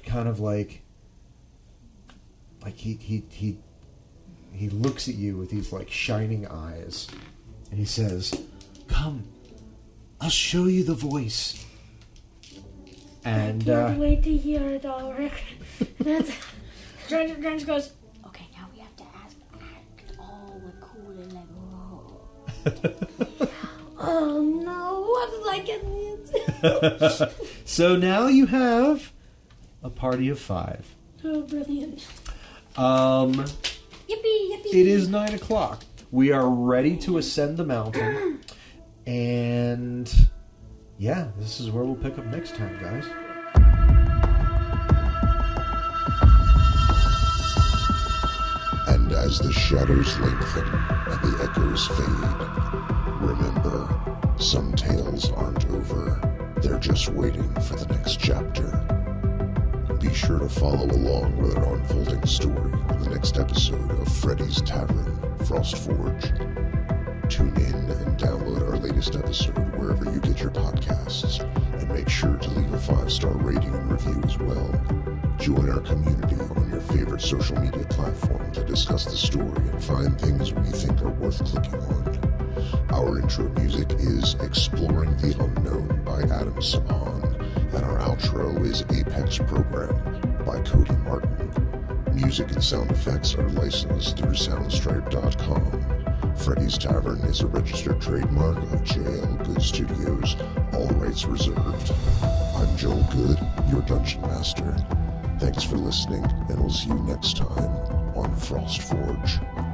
kind of like he looks at you with these like shining eyes, and he says, "Come, I'll show you the voice." And I can't wait to hear it, Alric. Dren just goes, okay, now we have to act all like cool and like, whoa. Oh no, what did I get into? So now you have a party of 5. Oh, brilliant. Yippee. It is 9 o'clock. We are ready to ascend the mountain. And yeah, this is where we'll pick up next time, guys. And as the shadows lengthen and the echoes fade, remember, some tales aren't over. They're just waiting for the next chapter. Be sure to follow along with our unfolding story on the next episode of Freddy's Tavern, Frostforge. Tune in and download our latest episode wherever you get your podcasts, and make sure to leave a 5-star rating and review as well. Join our community on your favorite social media platform to discuss the story and find things we think are worth clicking on. Our intro music is Exploring the Unknown by Adam Saban, and our outro is Apex Program by Cody Martin. Music and sound effects are licensed through Soundstripe.com. Freddy's Tavern is a registered trademark of JL Good Studios, all rights reserved. I'm Joel Good, your Dungeon Master. Thanks Thanks for listening, and we'll see you next time on Frostforge.